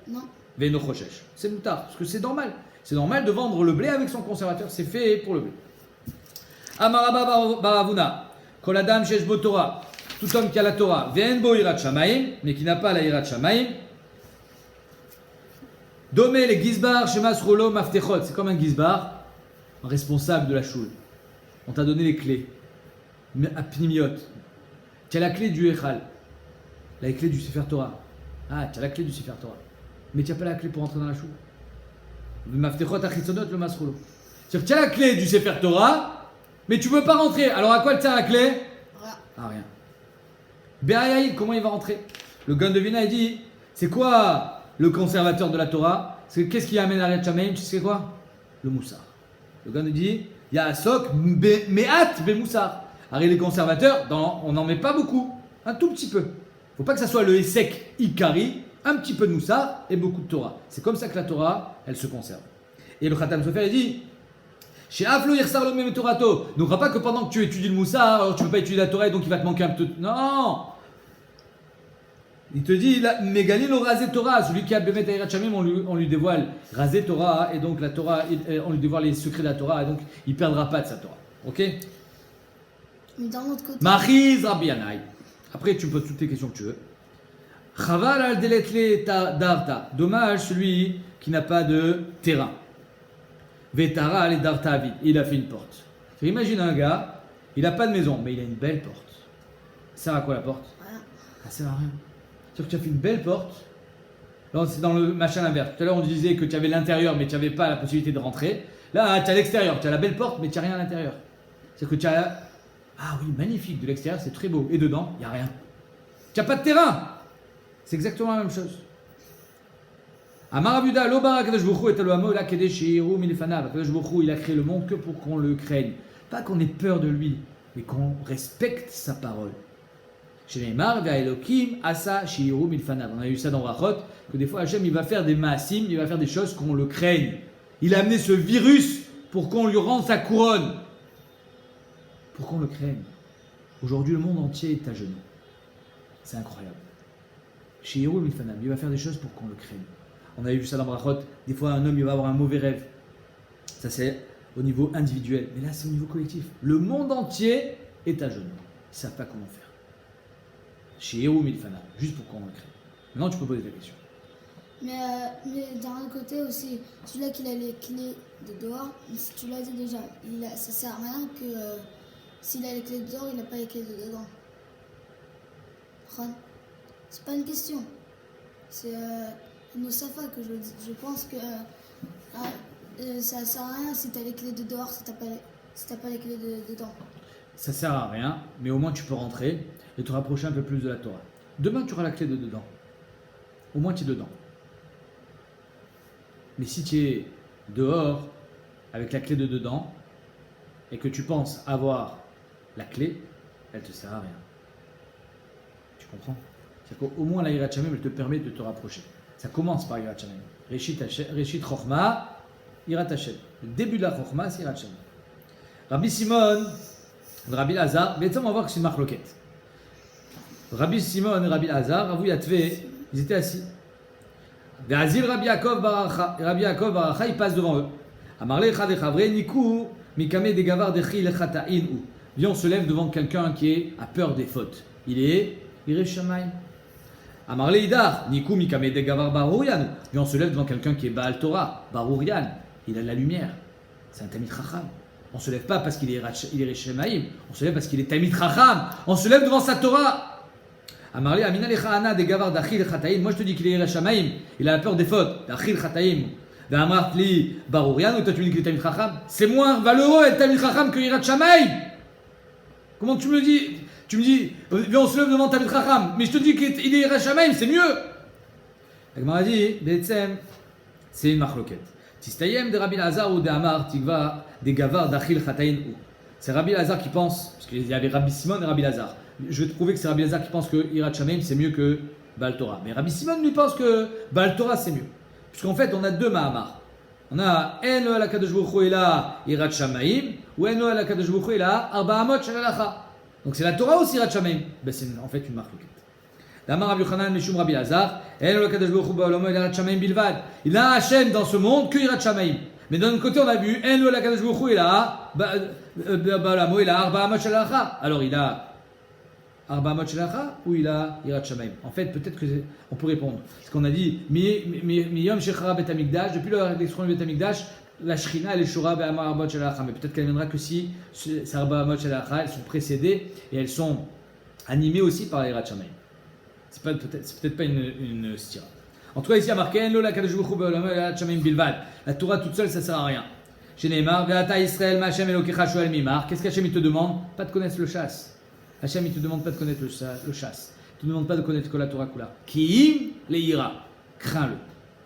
B: Non.
A: Veno Choshesh. C'est moutard, parce que c'est normal. C'est normal de vendre le blé avec son conservateur. C'est fait pour le blé. Amaraba Baravuna. Koladam Sheshbo Torah. Tout homme qui a la Torah. Venbo Yirat Shamayim. Mais qui n'a pas la Yirat Shamayim. Domé les Gizbar Shemas Rolo Maftechot. C'est comme un Gizbar, un responsable de la choule. On t'a donné les clés. À Pnimiot. Tu as la clé du Echal. La clé du Sefer Torah. Ah, tu as la clé du Sefer Torah. Mais tu n'as pas la clé pour entrer dans la choule. Le Maftechot Achitsonot, le Masrolo. C'est-à-dire que tu as la clé du Sefer Torah, mais tu ne peux pas rentrer. Alors à quoi elle sert la clé?
B: Rien.
A: Ah, rien. Béaïaïd, comment il va rentrer? Le Gon de Vina, il dit, c'est quoi le conservateur de la Torah? Qu'est-ce qui amène à Yirat Shamayim? Tu sais quoi? Le Moussar. Le Gon dit, il y a Asok, Me'at, Be Moussar. Alors les conservateurs, on n'en met pas beaucoup. Un tout petit peu. Il ne faut pas que ça soit le Essek Ikari, un petit peu de Moussar et beaucoup de Torah. C'est comme ça que la Torah, elle se conserve. Et le Khatam Sofer, il dit, chez Aflo Yirsar lo Mem Torato, ne crois pas que pendant que tu étudies le Moussar, alors tu ne peux pas étudier la Torah et donc il va te manquer un peu. Non! Il te dit, Megali lo Razé Torah, celui qui a Bemet Yirat Shamayim, on lui dévoile Razé Torah, et donc la Torah, on lui dévoile les secrets de la Torah, et donc il ne perdra pas de sa Torah. Ok?
B: Mais d'un autre côté.
A: Machiz Rabbi Yanaï. Après, tu me poses toutes tes questions que tu veux. Chaval al deletle darta. Dommage celui qui n'a pas de terrain. Vetara al darta avid. Il a fait une porte. Imagine un gars, il n'a pas de maison, mais il a une belle porte. Ça sert à quoi la porte?
B: Rien.
A: Ça sert à rien. C'est-à-dire que tu as fait une belle porte. Là, c'est dans le machin inverse. Tout à l'heure, on disait que tu avais l'intérieur, mais tu n'avais pas la possibilité de rentrer. Là, tu as l'extérieur. Tu as la belle porte, mais tu n'as rien à l'intérieur. C'est-à-dire que tu as. Ah oui, magnifique. De l'extérieur, c'est très beau. Et dedans, il n'y a rien. Tu n'as pas de terrain. C'est exactement la même chose. Amar Abuda, lo bara Kadosh Baruch Hu et Elohamo la kedesh shiru milfanav. Kadosh Baruch Hu, il a créé le monde que pour qu'on le craigne. Pas qu'on ait peur de lui, mais qu'on respecte sa parole. Chez Neymar, va Elohim, asa shiru milfanav. On a eu ça dans Rachot, que des fois Hachem il va faire des maasim, il va faire des choses qu'on le craigne. Il a amené ce virus pour qu'on lui rende sa couronne. Pour qu'on le craigne. Aujourd'hui, le monde entier est à genoux. C'est incroyable. Shiru milfanav, il va faire des choses pour qu'on le craigne. On avait vu ça dans Brachot, des fois un homme il va avoir un mauvais rêve. Ça c'est au niveau individuel, mais là c'est au niveau collectif. Le monde entier est à genoux. Ils ne savent pas comment faire. Shiru milfanav, juste pour qu'on le craigne. Maintenant tu peux poser ta question.
B: Mais d'un autre côté aussi, celui-là qui a les clés de dehors, tu l'as dit déjà, ça sert à rien que s'il a les clés de dehors, il n'a pas les clés de dedans. C'est pas une question. C'est nos safa que je dis. Je pense que ça sert à rien si tu as les clés de dehors, si tu n'as pas les clés de dedans.
A: Ça sert à rien, mais au moins tu peux rentrer et te rapprocher un peu plus de la Torah. Demain tu auras la clé de dedans. Au moins tu es dedans. Mais si tu es dehors avec la clé de dedans et que tu penses avoir la clé, elle ne te sert à rien. Tu comprends? C'est-à-dire qu'au moins la Yirat Shamayim, elle te permet de te rapprocher. Ça commence par Yirat Shamayim. Reshit Chochma, Yirat Hashem. Le début de la Chochma, c'est Yirat Shamayim. Rabbi Simon, Rabbi Lazar, mais on va voir que c'est une marloquette. Rabbi Simon et Rabbi Lazar, Ravu Yatve, ils étaient assis. Ve'azil Rabbi Yaakov Baracha, il passe devant eux. Amarle Echad Echavre, Niku, Mikame de Gavar Dechi Lechata'in ou. Viens, on se lève devant quelqu'un qui a peur des fautes. Il est Yireh Shamayim. Amarle Idar, Niku, Mikame de Gavar Barourian. Viens, on se lève devant quelqu'un qui est Baal Torah, Barourian. Il a de la lumière. C'est un Tamid Chacham. On ne se lève pas parce qu'il est Yireh Shamayim. On se lève parce qu'il est Tamid Chacham. On se lève devant sa Torah. Amarli Amina Lechana de Gavar d'Achil Chataim. Moi je te dis qu'il est Yireh Shamayim. Il a la peur des fautes. D'Achil Chataim. D'Amartli Barourian. Ou toi tu me dis qu'il est Tamid Chacham. C'est moins valeureux être Tamid Chacham que Yireh Shamayim. Comment tu me le dis? Tu me dis, viens on se lève devant Tamid Chacham. Mais je te dis qu'il est Yireh Shamayim, c'est mieux. La Gemara dit, Betsem, c'est une marloquette. Tistayem de Rabbi Lazar ou de Amar Tigva de Gavar d'Achil Chataim. C'est Rabbi Lazar qui pense, parce qu'il y avait Rabbi Simon et Rabbi Lazar. Je vais te prouver que c'est Rabbi Lazar qui pense que Yirat Shamayim c'est mieux que Baal Torah. Mais Rabbi Simon lui pense que Baal Torah c'est mieux. Puisqu'en fait on a deux Mahamar. On a Eno ala Kadosh Baruch Hu ela Yirat Shamayim ou Eno ala Kadosh Baruch Hu ela Arba Amot Shel Halacha. Donc c'est la Torah ou c'est Yirat Shamayim? Ben c'est en fait une marque. D'Amar Rabbi Yochanan Mishum Rabbi Lazar Eno ala Kadosh Baruch Hu ba'olamo ela Yirat Shamayim bilvad. Il a un Hachem dans ce monde que Yirat Shamayim. Mais d'un autre côté on a vu Eno ala Kadosh Baruch Hu ela ba'olamo ela Arba Amot Shel Halacha. Alors il a Arba Amot Shel Halacha ou il a Yirat Shamayim? En fait, peut-être qu'on peut répondre. Parce qu'on a dit, Miyom Shechara Bet Hamikdash, depuis la destruction du Bet Hamikdash, la Shrina elle est Shura Be'amar Arba Amot Shel Halacha. Mais peut-être qu'elle viendra que si ces Arba Amot Shel Halacha, elles sont précédées et elles sont animées aussi par Yirat Shamayim. C'est peut-être pas une stira. En tout cas, ici, il y a marqué, Lola Kadosh Baruch Hu ba'olamo Yirat Shamayim bilvad. La Torah toute seule, ça sert à rien. Chez Neymar, Ve'ata Israël ma'Hashem Elokecha shoel mimar. Qu'est-ce qu'Hachem il te demande? Pas de connaître le chasse. Hachem, il ne te demande pas de connaître le chasse. Il ne te demande pas de connaître que la Torah Kula. Ki'im le'ira. Crains-le.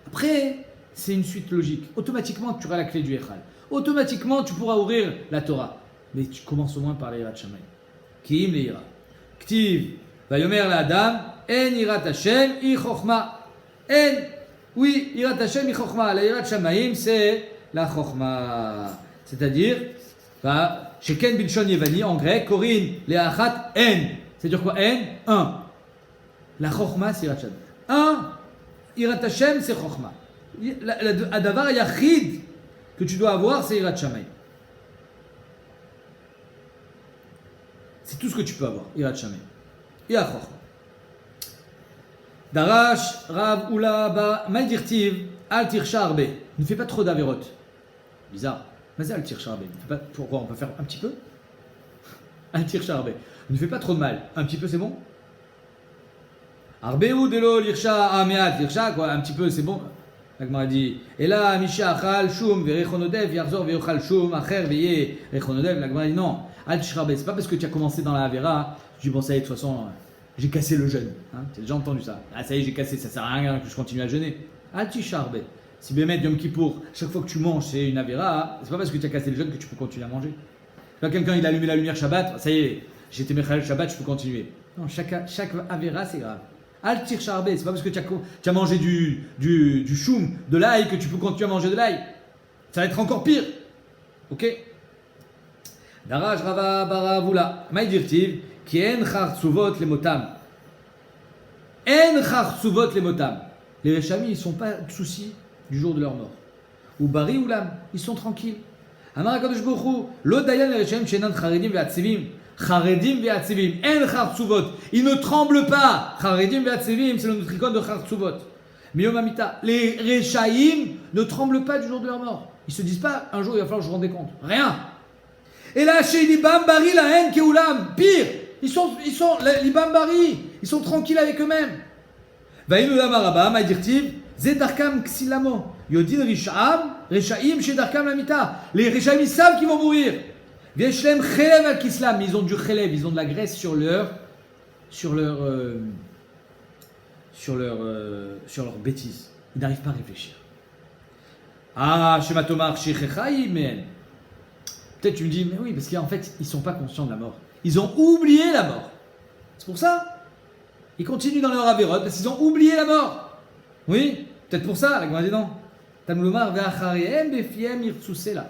A: Après, c'est une suite logique. Automatiquement, tu auras la clé du Echal. Automatiquement, tu pourras ouvrir la Torah. Mais tu commences au moins par l'Yirat Shamayim. Ki'im le'ira. Ktiv. Vayomer la'adam. En yirat Hashem i chokhma. En. Oui, yirat Hashem i chokhma. La Yirat Shamayim, c'est la chokhma. C'est-à-dire, Sheken Bilshon Yevani, en grec, Korin, Leachat, En. C'est-à-dire quoi? En, un. La Chochma, c'est Yirat Shamayim. Un, Yirat Hashem, c'est Chochma. Adavar Yachid que tu dois avoir, c'est Yirat Shamayim. C'est tout ce que tu peux avoir, Yirat Shamayim. Et à Chochma. Darash, Rav, Oula, Ba, Maïdirtiv, Al Tirsha Arbe. Ne fais pas trop d'Averot. Bizarre. Vas-y, Al Tirsha Arbe. Pourquoi? On peut faire un petit peu? Al Tirsha Arbe. Ne fais pas trop de mal. Un petit peu, c'est bon? Arbe ou Delo, Lirsha, Ameat, Lirsha, quoi. Un petit peu, c'est bon? La Gemara dit, et là, Misha Achal, Shum, Verechonodev, Yarzor, Veochal, Shum, Acher, Veye, Rechonodev. La Gemara dit, non. Al Tirsha Arbe, c'est pas parce que tu as commencé dans la Avera, tu dis, bon, ça y est, de toute façon, j'ai cassé le jeûne. Hein, tu as déjà entendu ça? Ah, ça y est, j'ai cassé, ça sert à rien que je continue à jeûner. Alticharbe. Si Bémet Yom Kippour, chaque fois que tu manges, c'est une Avera, c'est pas parce que tu as cassé le jeûne que tu peux continuer à manger. Quand quelqu'un il a allumé la lumière Shabbat, ça y est, j'ai été Mechal Shabbat, je peux continuer. Non, chaque Avera c'est grave. Alticharbe, c'est pas parce que tu as mangé du choum, de l'ail, que tu peux continuer à manger de l'ail. Ça va être encore pire. Ok? Daraj Rava Baravula. Maïdirtiv, qui en chartsuvot les motam. En chartsuvot les motam. Les Réchamis, ils sont pas de soucis du jour de leur mort. Ou Bari ou Lam, ils sont tranquilles. Amar HaKadosh Baruch Hu, Lo dayan les Réchamis shenan charedim ve'atzivim. Charedim ve'atzivim. En chartsuvot. Ils ne tremblent pas. Charedim ve'atzivim, c'est le nutricon de chartsuvot. Miyom Amita. Les Réchaim ne tremblent pas du jour de leur mort. Ils se disent pas, un jour il va falloir que je rende des comptes. Rien. Et là, chez l'Ibam Bari, la haine Keulam, pire, ils sont l'Ibam Bari, ils sont tranquilles avec eux-mêmes. Vaïnu Lamaraba, Maïdirtiv, Zedarkam Ksilamo, Yodin Rishaim, Shedarkam Lamita. Les Rishaim, ils savent qu'ils vont mourir. Vieshlem Chelev al Kislam, ils ont du Chelev, ils ont de la graisse sur leur bêtises. Ils n'arrivent pas à réfléchir. Ah, Shema Tomar, Shechechaï, mais. Peut-être tu me dis, mais oui, parce qu'en fait, ils ne sont pas conscients de la mort. Ils ont oublié la mort. C'est pour ça. Ils continuent dans leur avérot, parce qu'ils ont oublié la mort. Oui, peut-être pour ça, la Gemara dit non. Tamlomar, ve'acharehem, befiem, irtsusela.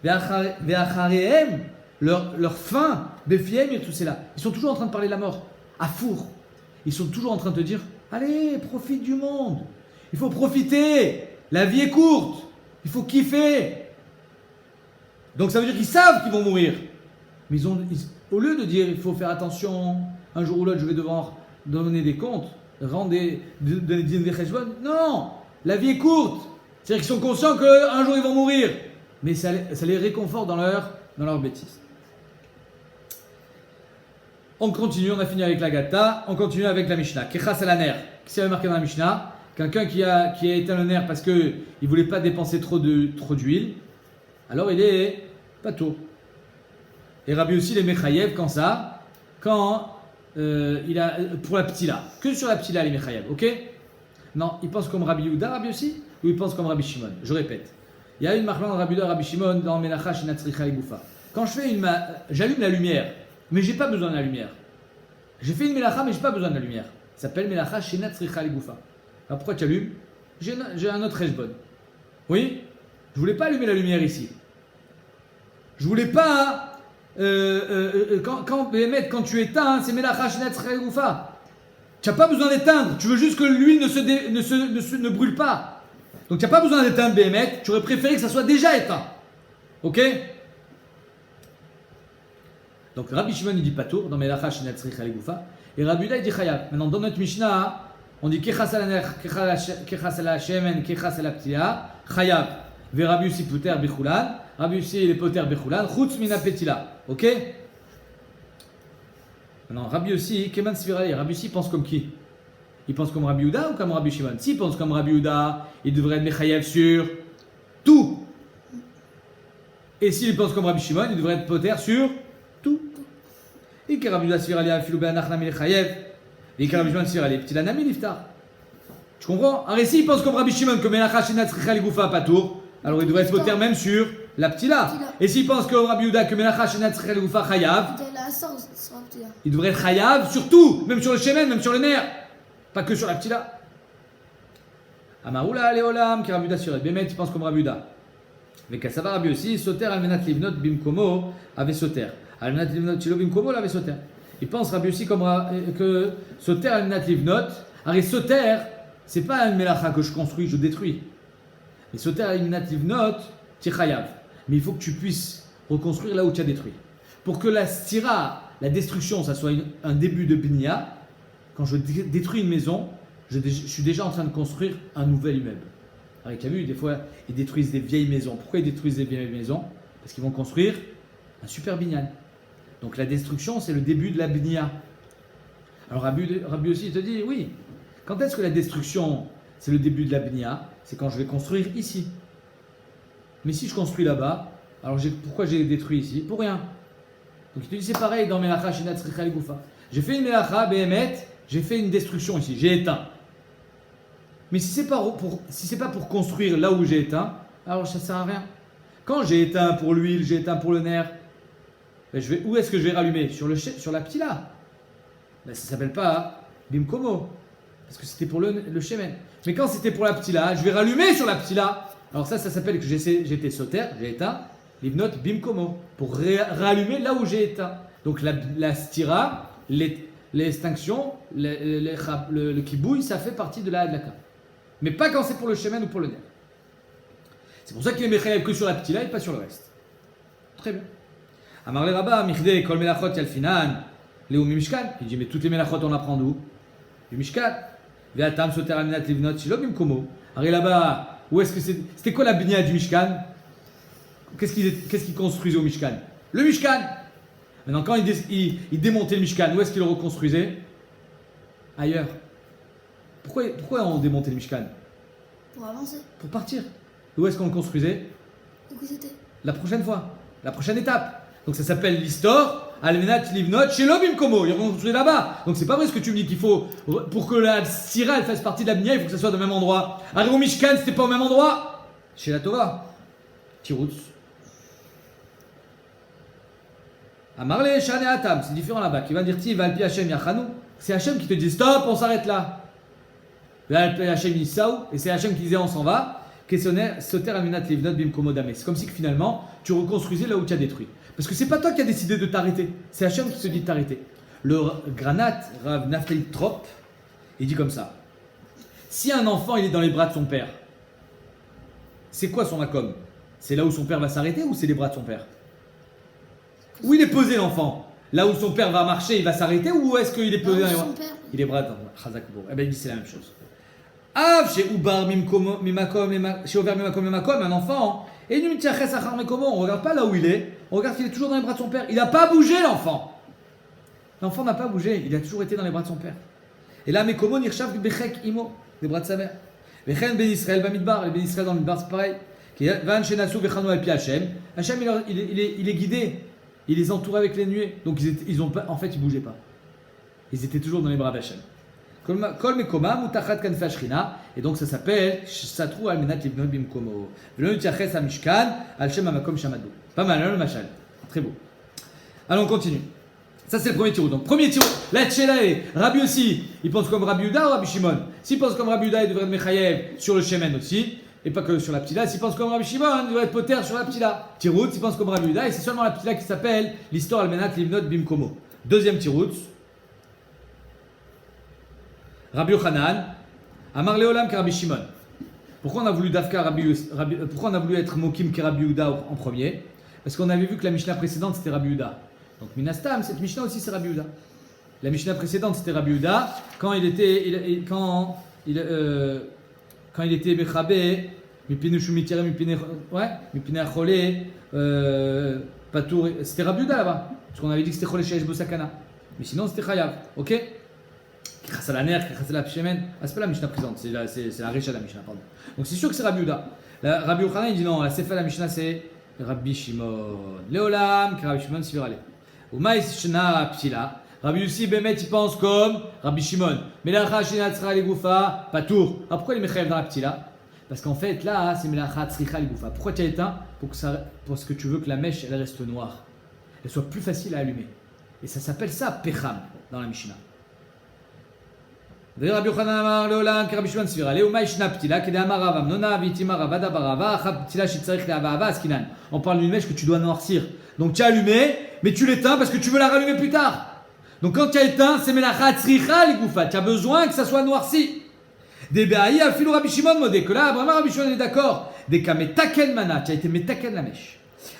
A: Ve'acharehem, leur fin, befiem, irtsusela. Ils sont toujours en train de parler de la mort, à four. Ils sont toujours en train de te dire, allez, profite du monde. Il faut profiter. La vie est courte. Il faut kiffer. Donc ça veut dire qu'ils savent qu'ils vont mourir. Mais au lieu de dire il faut faire attention, un jour ou l'autre je vais devoir donner des comptes, donner des cheshbon. Non, la vie est courte. C'est-à-dire qu'ils sont conscients qu'un jour ils vont mourir. Mais ça les réconforte dans leur bêtise. On continue, on a fini avec la Gata, on continue avec la Mishnah. Kechas al aner. Qu'est-ce qu'il y avait marqué dans la Mishnah? Quelqu'un qui a éteint le nerf parce qu'il ne voulait pas dépenser trop d'huile. Alors il est pato. Et Rabbi aussi les Mechayev quand il a pour la ptila. Que sur la ptila les Mechayev, ok? Non, il pense comme Rabbi Yehuda, Rabbi aussi, ou il pense comme Rabbi Shimon. Je répète. Il y a une marque de Rabbi Yehuda, Rabbi Shimon dans Melacha Shenat Tzricha Legoufa. Quand j'allume la lumière, mais j'ai pas besoin de la lumière. J'ai fait une Melacha, mais j'ai pas besoin de la lumière. Ça s'appelle Melacha Shenat Tzricha Legoufa. Alors pourquoi tu allumes? J'ai un autre Reshbon. Oui? Je voulais pas allumer la lumière ici. Je voulais pas. Quand tu éteins, c'est Melacha Shenat Tzricha Legoufa. Tu n'as pas besoin d'éteindre. Tu veux juste que l'huile ne brûle pas. Donc tu n'as pas besoin d'éteindre Béhémet. Tu aurais préféré que ça soit déjà éteint. Ok? Donc Rabbi Shimon il dit Patour dans Melacha Shenat Tzricha Legoufa. Et Rabbi Yehuda il dit Chayav. Maintenant dans notre Mishnah, on dit Kechas al aner, Kechas al shemen, Kechas al aptila, Chayav. Ve Rabbi Yossi Poter Bechulan. Rabbi Yossi il est Poter Bechulan. Chutz min apetila. Ok? Maintenant Rabbi Yossi, Keman Svirali. Rabbi Yossi pense comme qui? Il pense comme Rabbi Yehuda ou comme Rabbi Shimon? S'il pense comme Rabbi Yehuda, il devrait être Mechayev sur tout. Et s'il pense comme Rabbi Shimon, il devrait être Poter sur tout. Et que Rabbi Yehuda Svirali a filou be'anach nami Mechayev. Et que Rabbi Shimon Svirali petit la nami niftar. Tu comprends? Alors s'il pense comme Rabbi Shimon que Melacha Shenat Tzricha Legoufa Patour, alors il devrait être Poter même sur la ptila. Et s'il pense comme Rabbi Yehuda que Melacha Shenat Tzricha Legoufa Chayav, il devrait être Chayav sur tout, même sur le shemen, même sur le nerf. Pas que sur la ptila. Amaroula Leolam, qui Rabbi Yehuda Svirali. Bémet, il pense comme Rabbi Yehuda. Mais Kassava Rabbi aussi, Soter Almenat Livnot Bimkomo avait Soter. Almenat Livnot Chilo Bimkomo avait Soter. Il pense Rabbi aussi comme que Soter Almenat Livnot. Alors Soter, c'est pas un melacha que je construis, je détruis. Mais Soter Almenat Livnot, Tichayav. Mais il faut que tu puisses reconstruire là où tu as détruit. Pour que la stira, la destruction, ça soit un début de bnia. Quand je détruis une maison, je suis déjà en train de construire un nouvel immeuble. Alors, tu as vu, des fois, ils détruisent des vieilles maisons. Pourquoi ils détruisent des vieilles maisons? Parce qu'ils vont construire un super binyan. Donc la destruction, c'est le début de la bnia. Alors Rabbi aussi, il te dit, oui, quand est-ce que la destruction, c'est le début de la bnia? C'est quand je vais construire ici. Mais si je construis là-bas, alors pourquoi j'ai détruit ici? Pour rien. Donc il te dit, c'est pareil dans Melacha Shenat Tzricha Legoufa. J'ai fait une Melacha, Béhémet, j'ai fait une destruction ici, j'ai éteint. Mais si c'est pas pour construire là où j'ai éteint, alors ça sert à rien. Quand j'ai éteint pour l'huile, j'ai éteint pour le nerf, ben où est-ce que je vais rallumer? Sur la ptila. Ben, ça s'appelle pas bimkomo, parce que c'était pour le shemen. Mais quand c'était pour la ptila, je vais rallumer sur la ptila. Alors ça s'appelle que j'étais sauter, j'ai éteint, livnot bimkomo, pour rallumer là où j'ai éteint. Donc la stira, l'extinction, le kibouille, ça fait partie de la hadlaka. Mais pas quand c'est pour le shemen ou pour le nerf. C'est pour ça qu'il est mechayev que sur la ptila et pas sur le reste. Très bien. Amar le Rabba, Michdé, Kol Melachot Yalfinan, Léo Mimishkan. Il dit, mais toutes les Melachot, on apprend d'où? Du Mishkan. Ve'atam Soter Aminat Livnot, Shilo Bimkomo. Alors là-bas, où est-ce que c'était quoi la binia du Mishkan? Qu'est-ce qu'il construisait au Mishkan? Le Mishkan. Maintenant, quand il démontait le Mishkan, où est-ce qu'il le reconstruisait? Ailleurs. Pourquoi on démontait le Mishkan?
B: Pour avancer.
A: Pour partir. Où est-ce qu'on le construisait?
B: Où c'était?
A: La prochaine fois, la prochaine étape. Donc ça s'appelle l'histor, almenat livnot, shelo bimkomo. Ils vont construire là-bas. Donc c'est pas vrai ce que tu me dis qu'il faut, pour que la sira elle fasse partie de la bnia, il faut que ça soit au même endroit. Arrive au Mishkan, c'était pas au même endroit. Chez la Tova. Tirouts. Amarle, Shane Atam, c'est différent là-bas. Qui va dire Ti, Valpi Hashem Yachanou. C'est Hashem qui te dit stop, on s'arrête là. Valpi Hashem Yissaou, et c'est Hashem qui disait on s'en va. C'est comme si que finalement tu reconstruisais là où tu as détruit. Parce que c'est pas toi qui as décidé de t'arrêter, c'est Hachem qui te dit de t'arrêter. Le Granat, Rav Naftali Trop, il dit comme ça. Si un enfant il est dans les bras de son père, c'est quoi son makom? C'est là où son père va s'arrêter ou c'est les bras de son père? Où il est posé l'enfant? Là où son père va marcher, il va s'arrêter ou est-ce qu'il est posé dans les bras? Il est bras dans Eh bien il dit c'est la même chose. Chez Ubar Mimakom, un enfant, et nous on regarde pas là où il est, on regarde qu'il est toujours dans les bras de son père. Il n'a pas bougé l'enfant. L'enfant n'a pas bougé, il a toujours été dans les bras de son père. Et là, Mekomo Nirshav Bechek Imo, des bras de sa mère. Bechen Ben Israël Bamidbar, les Ben Israël dans le Midbar, c'est pareil. Van Shenasu Bechano El Pi Hashem. Hashem, il est guidé, il les entourait avec les nuées. Donc en fait, ils bougeaient pas. Ils étaient toujours dans les bras d'Hashem. Kol Mekoma Mutachat Kanfa Shrina, et donc ça s'appelle Satru Almenat Livnot Bimkomo. Velo Nutiaches Amishkan Al Shem Amakom Shamadou. Pas mal, le machal. Très beau. Allons, on continue. Ça, c'est le premier tirou. Donc, premier tirou, la tchéla est Rabbi aussi. Il pense comme Rabbi Uda ou Rabbi Shimon? S'il pense comme Rabbi Uda, il devrait être Mechayev sur le Shemen aussi, et pas que sur la Ptila. S'il pense comme Rabbi Shimon, il devrait être Poter sur la Ptila. Tirou, s'il pense comme Rabbi Uda, et c'est seulement la Ptila qui s'appelle l'histoire Almenat Livnot Bimkomo. Deuxième tirou. Rabbi Yochanan, Amar Leolam que Rabbi Shimon. Pourquoi on a voulu pourquoi on a voulu être Mokim que Rabbi Uda en premier? Parce qu'on avait vu que la Mishnah précédente c'était Rabbi Uda. Donc Minastam, cette Mishnah aussi c'est Rabbi Uda. La Mishnah précédente c'était Rabbi Uda quand il était Bechabé, Mipine Shumitire, Mipine Acholé, Patour. C'était Rabbi Uda là-bas. Parce qu'on avait dit que c'était Cholé Sheesh Bosakana. Mais sinon c'était Chayav. Ok? C'est la nerf, c'est la pshemen. Ah, c'est pas la Mishnah présente, c'est la Recha de la Mishnah, pardon. Donc c'est sûr que c'est Rabbi Uda. Rabbi Yochanan il dit non, la Sefa de la Mishnah c'est Rabbi Shimon. Leolam, que Rabbi Shimon s'y verra aller. Ou Maïs Shna Ptila. Rabbi Yussi Bemet il pense comme Rabbi Shimon. Melacha Shina Tzra Legoufa, Patour. Ah, pourquoi il met Chayav dans la Ptila? Parce qu'en fait là c'est Melacha Tzricha Legoufa. Pourquoi tu as éteint? Parce que tu veux que la mèche elle reste noire. Elle soit plus facile à allumer. Et ça s'appelle ça Pecham dans la Mishnah. Rabbi Yochanan Amar Leolam que Rabbi Shimon s'y verra aller. Ou Maïshna Ptila, qui est Amarav Amnona, Vitima Ravada Barava, Achab Ptila Shitzarich Leavava Askinan. On parle d'une mèche que tu dois noircir. Donc tu as allumé, mais tu l'éteins parce que tu veux la rallumer plus tard. Donc quand tu as éteint, c'est Melacha Tzricha Ligoufa. Tu as besoin que ça soit noirci. Des Be'aï Afilou Rabbi Shimon Modé. Que là, vraiment Rabbi Shimon est d'accord. Des Kametaken Mana. Tu as été Metaken la mèche.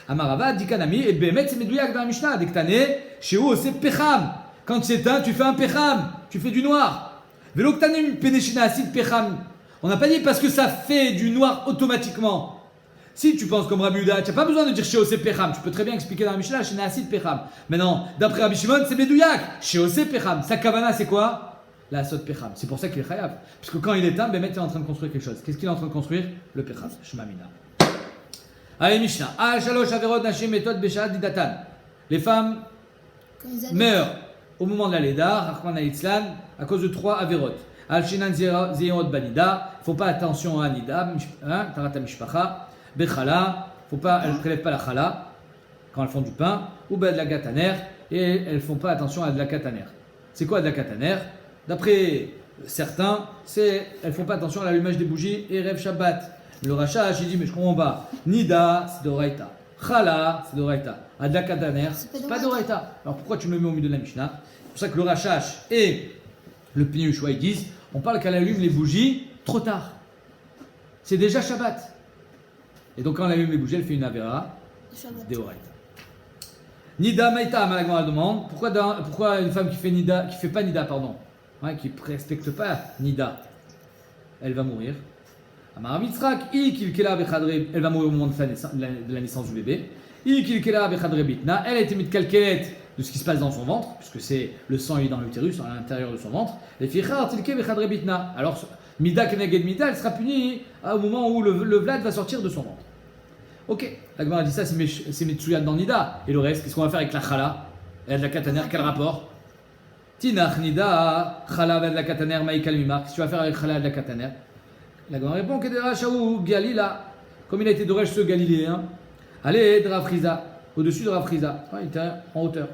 A: Amarava, Dikanami, et Behemet, c'est Medouyak dans la Mishnah. Dès que t'as né, chez eux, c'est Pecham. Quand tu éteins, tu fais un Pecham. Tu fais du noir. Veloktanim Peneshina Acid Pecham. On n'a pas dit parce que ça fait du noir automatiquement. Si tu penses comme Rabbi Uda, tu n'as pas besoin de dire Sheosé Pecham. Tu peux très bien expliquer dans la Mishnah, Shina Acid Pecham. Maintenant, d'après Rabbi Shimon, c'est Medouyak. Sheosé Pecham. Sa kavana, c'est quoi? La Sot Pecham. C'est pour ça qu'il est Chayav. Parce que quand il éteint, Behemet est en train de construire quelque chose. Qu'est-ce qu'il est en train de construire? Le Pecham. Shmamina. Allez, Mishnah. Shalosh Averot Nashim Méthode Beshat Didatan. Les femmes meurent au moment de la Léda, Rachman Aitzlan, à cause de 3 Averot. Al Shinan Zeyot Banida, il ne faut pas attention à Nida, Tarata Mishpacha, Bechala, elles ne prélèvent pas la Chala quand elles font du pain, ou de la Gataner, et elles ne font pas attention à de la Kataner. C'est quoi de la Kataner? D'après certains, elles ne font pas attention à l'allumage des bougies et Rev Shabbat. Le Rachash, il dit, mais je comprends pas. Nida, c'est d'Oraita. Chala, c'est d'Oraita. Adla Kataner, c'est pas d'Oraita. Alors pourquoi tu me mets au milieu de la Mishnah? C'est pour ça que le Rachash et le Pnei Yehoshua, ils disent, on parle qu'elle allume les bougies trop tard. C'est déjà Shabbat. Et donc quand elle allume les bougies, elle fait une Avera d'Oraita. Nida Maïta, Malagmara demande, pourquoi une femme qui fait Nida, qui fait pas Nida, pardon, qui ne respecte pas Nida, elle va mourir. Amar Mitzrak, elle va mourir au moment de la naissance du bébé. Elle a été mise calquette de ce qui se passe dans son ventre, puisque c'est le sang est dans l'utérus, à l'intérieur de son ventre. Alors, Mida Keneged Mida, elle sera punie au moment où le Vlad va sortir de son ventre. Ok, la Gemara dit ça, c'est Metsuyat dans Nida. Et le reste, qu'est-ce qu'on va faire avec la Chala et la Kataner, quel rapport? Tinach Nida, Chala et la Kataner, Maïkal Mimar. Qu'est-ce que tu vas faire avec Chala et la Kataner? La Gemara répond Kedera Shaou Galila, comme il a été Doresh ce Galiléen. Allez, de Rav Friza, au-dessus de Rav Friza, il était en hauteur.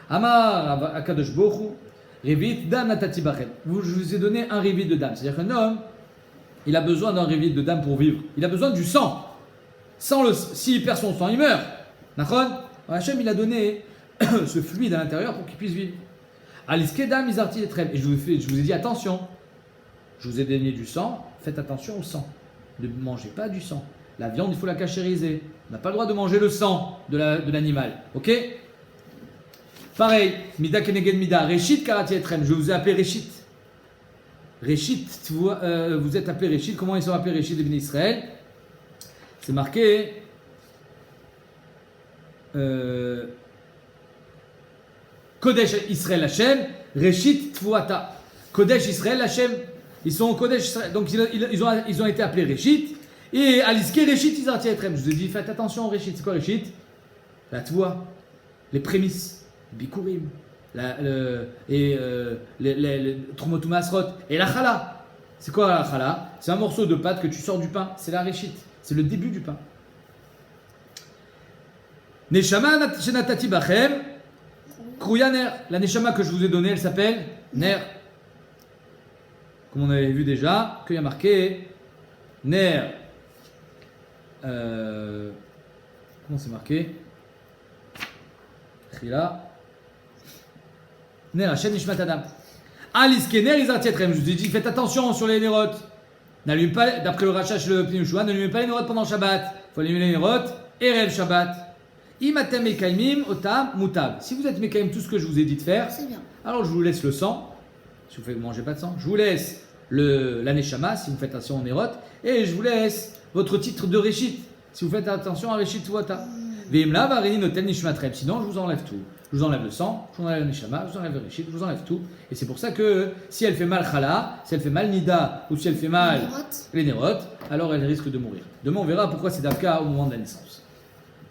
A: Amar Akadosh Bochou, Revit Dam Natati Bachem. Je vous ai donné un Revit de Dam. C'est-à-dire qu'un homme, il a besoin d'un Revit de Dam pour vivre. Il a besoin du sang. S'il perd son sang, il meurt. Nachon, Hachem, il a donné ce fluide à l'intérieur pour qu'il puisse vivre. Aliskedam Izarti Etrem. Et je vous ai dit attention. Je vous ai donné du sang, faites attention au sang. Ne mangez pas du sang. La viande, il faut la cachériser. On n'a pas le droit de manger le sang de l'animal. Ok? Pareil, Mida Keneged Mida, Réchit Karati Etrem. Je vous ai appelé Réchit. Réchit, vous êtes appelé Réchit. Comment ils sont appelés Réchit de Bnei Israël? C'est marqué Kodesh Israël Hashem, Réchit Tvuata. Kodesh Israël Hashem. Ils sont au Kodesh Israël. Donc ils ont été appelés Réchit. Et Aliske Réchit Izarti Etrem. Je vous ai dit, faites attention au Réchit. C'est quoi Réchit? La Tvoua, les prémices, Bikurim, les Trumotum Asrot et la Chala. C'est quoi la Chala? C'est un morceau de pâte que tu sors du pain. C'est la Réchit. C'est le début du pain. Neshama Shenatati Bachem, Krouya Ner. La Neshama que je vous ai donnée, elle s'appelle Ner. Comme on avait vu déjà, qu'il y a marqué Ner. Comment c'est marqué? Chila. Ner Hashem Nishmat Adam. Aliske Ner Izarti Etrem. Je vous ai dit, faites attention sur les nérotes. N'allume pas, d'après le Rachash le Pnei Yehoshua, n'allumez pas les nérotes pendant Shabbat. Il faut allumer les nérotes Erev Shabbat. Imatem Mekaimim Otam Mutab. Si vous êtes Mekaim tout ce que je vous ai dit de faire,
B: c'est bien.
A: Alors je vous laisse le sang. Si vous ne mangez pas de sang, je vous laisse la Neshama si vous faites attention aux nérotes. Et je vous laisse votre titre de Réchit si vous faites attention à Réchit Tvuata. Veimla Varini Notel Nishmatrem. Sinon, je vous enlève tout. Je vous enlève le sang, je vous enlève la Neshama, je vous enlève le Réchit, je vous enlève tout. Et c'est pour ça que si elle fait mal Chala, si elle fait mal Nida, ou si elle fait mal les nérotes, alors elle risque de mourir. Demain, on verra pourquoi c'est Dafka au moment de la naissance.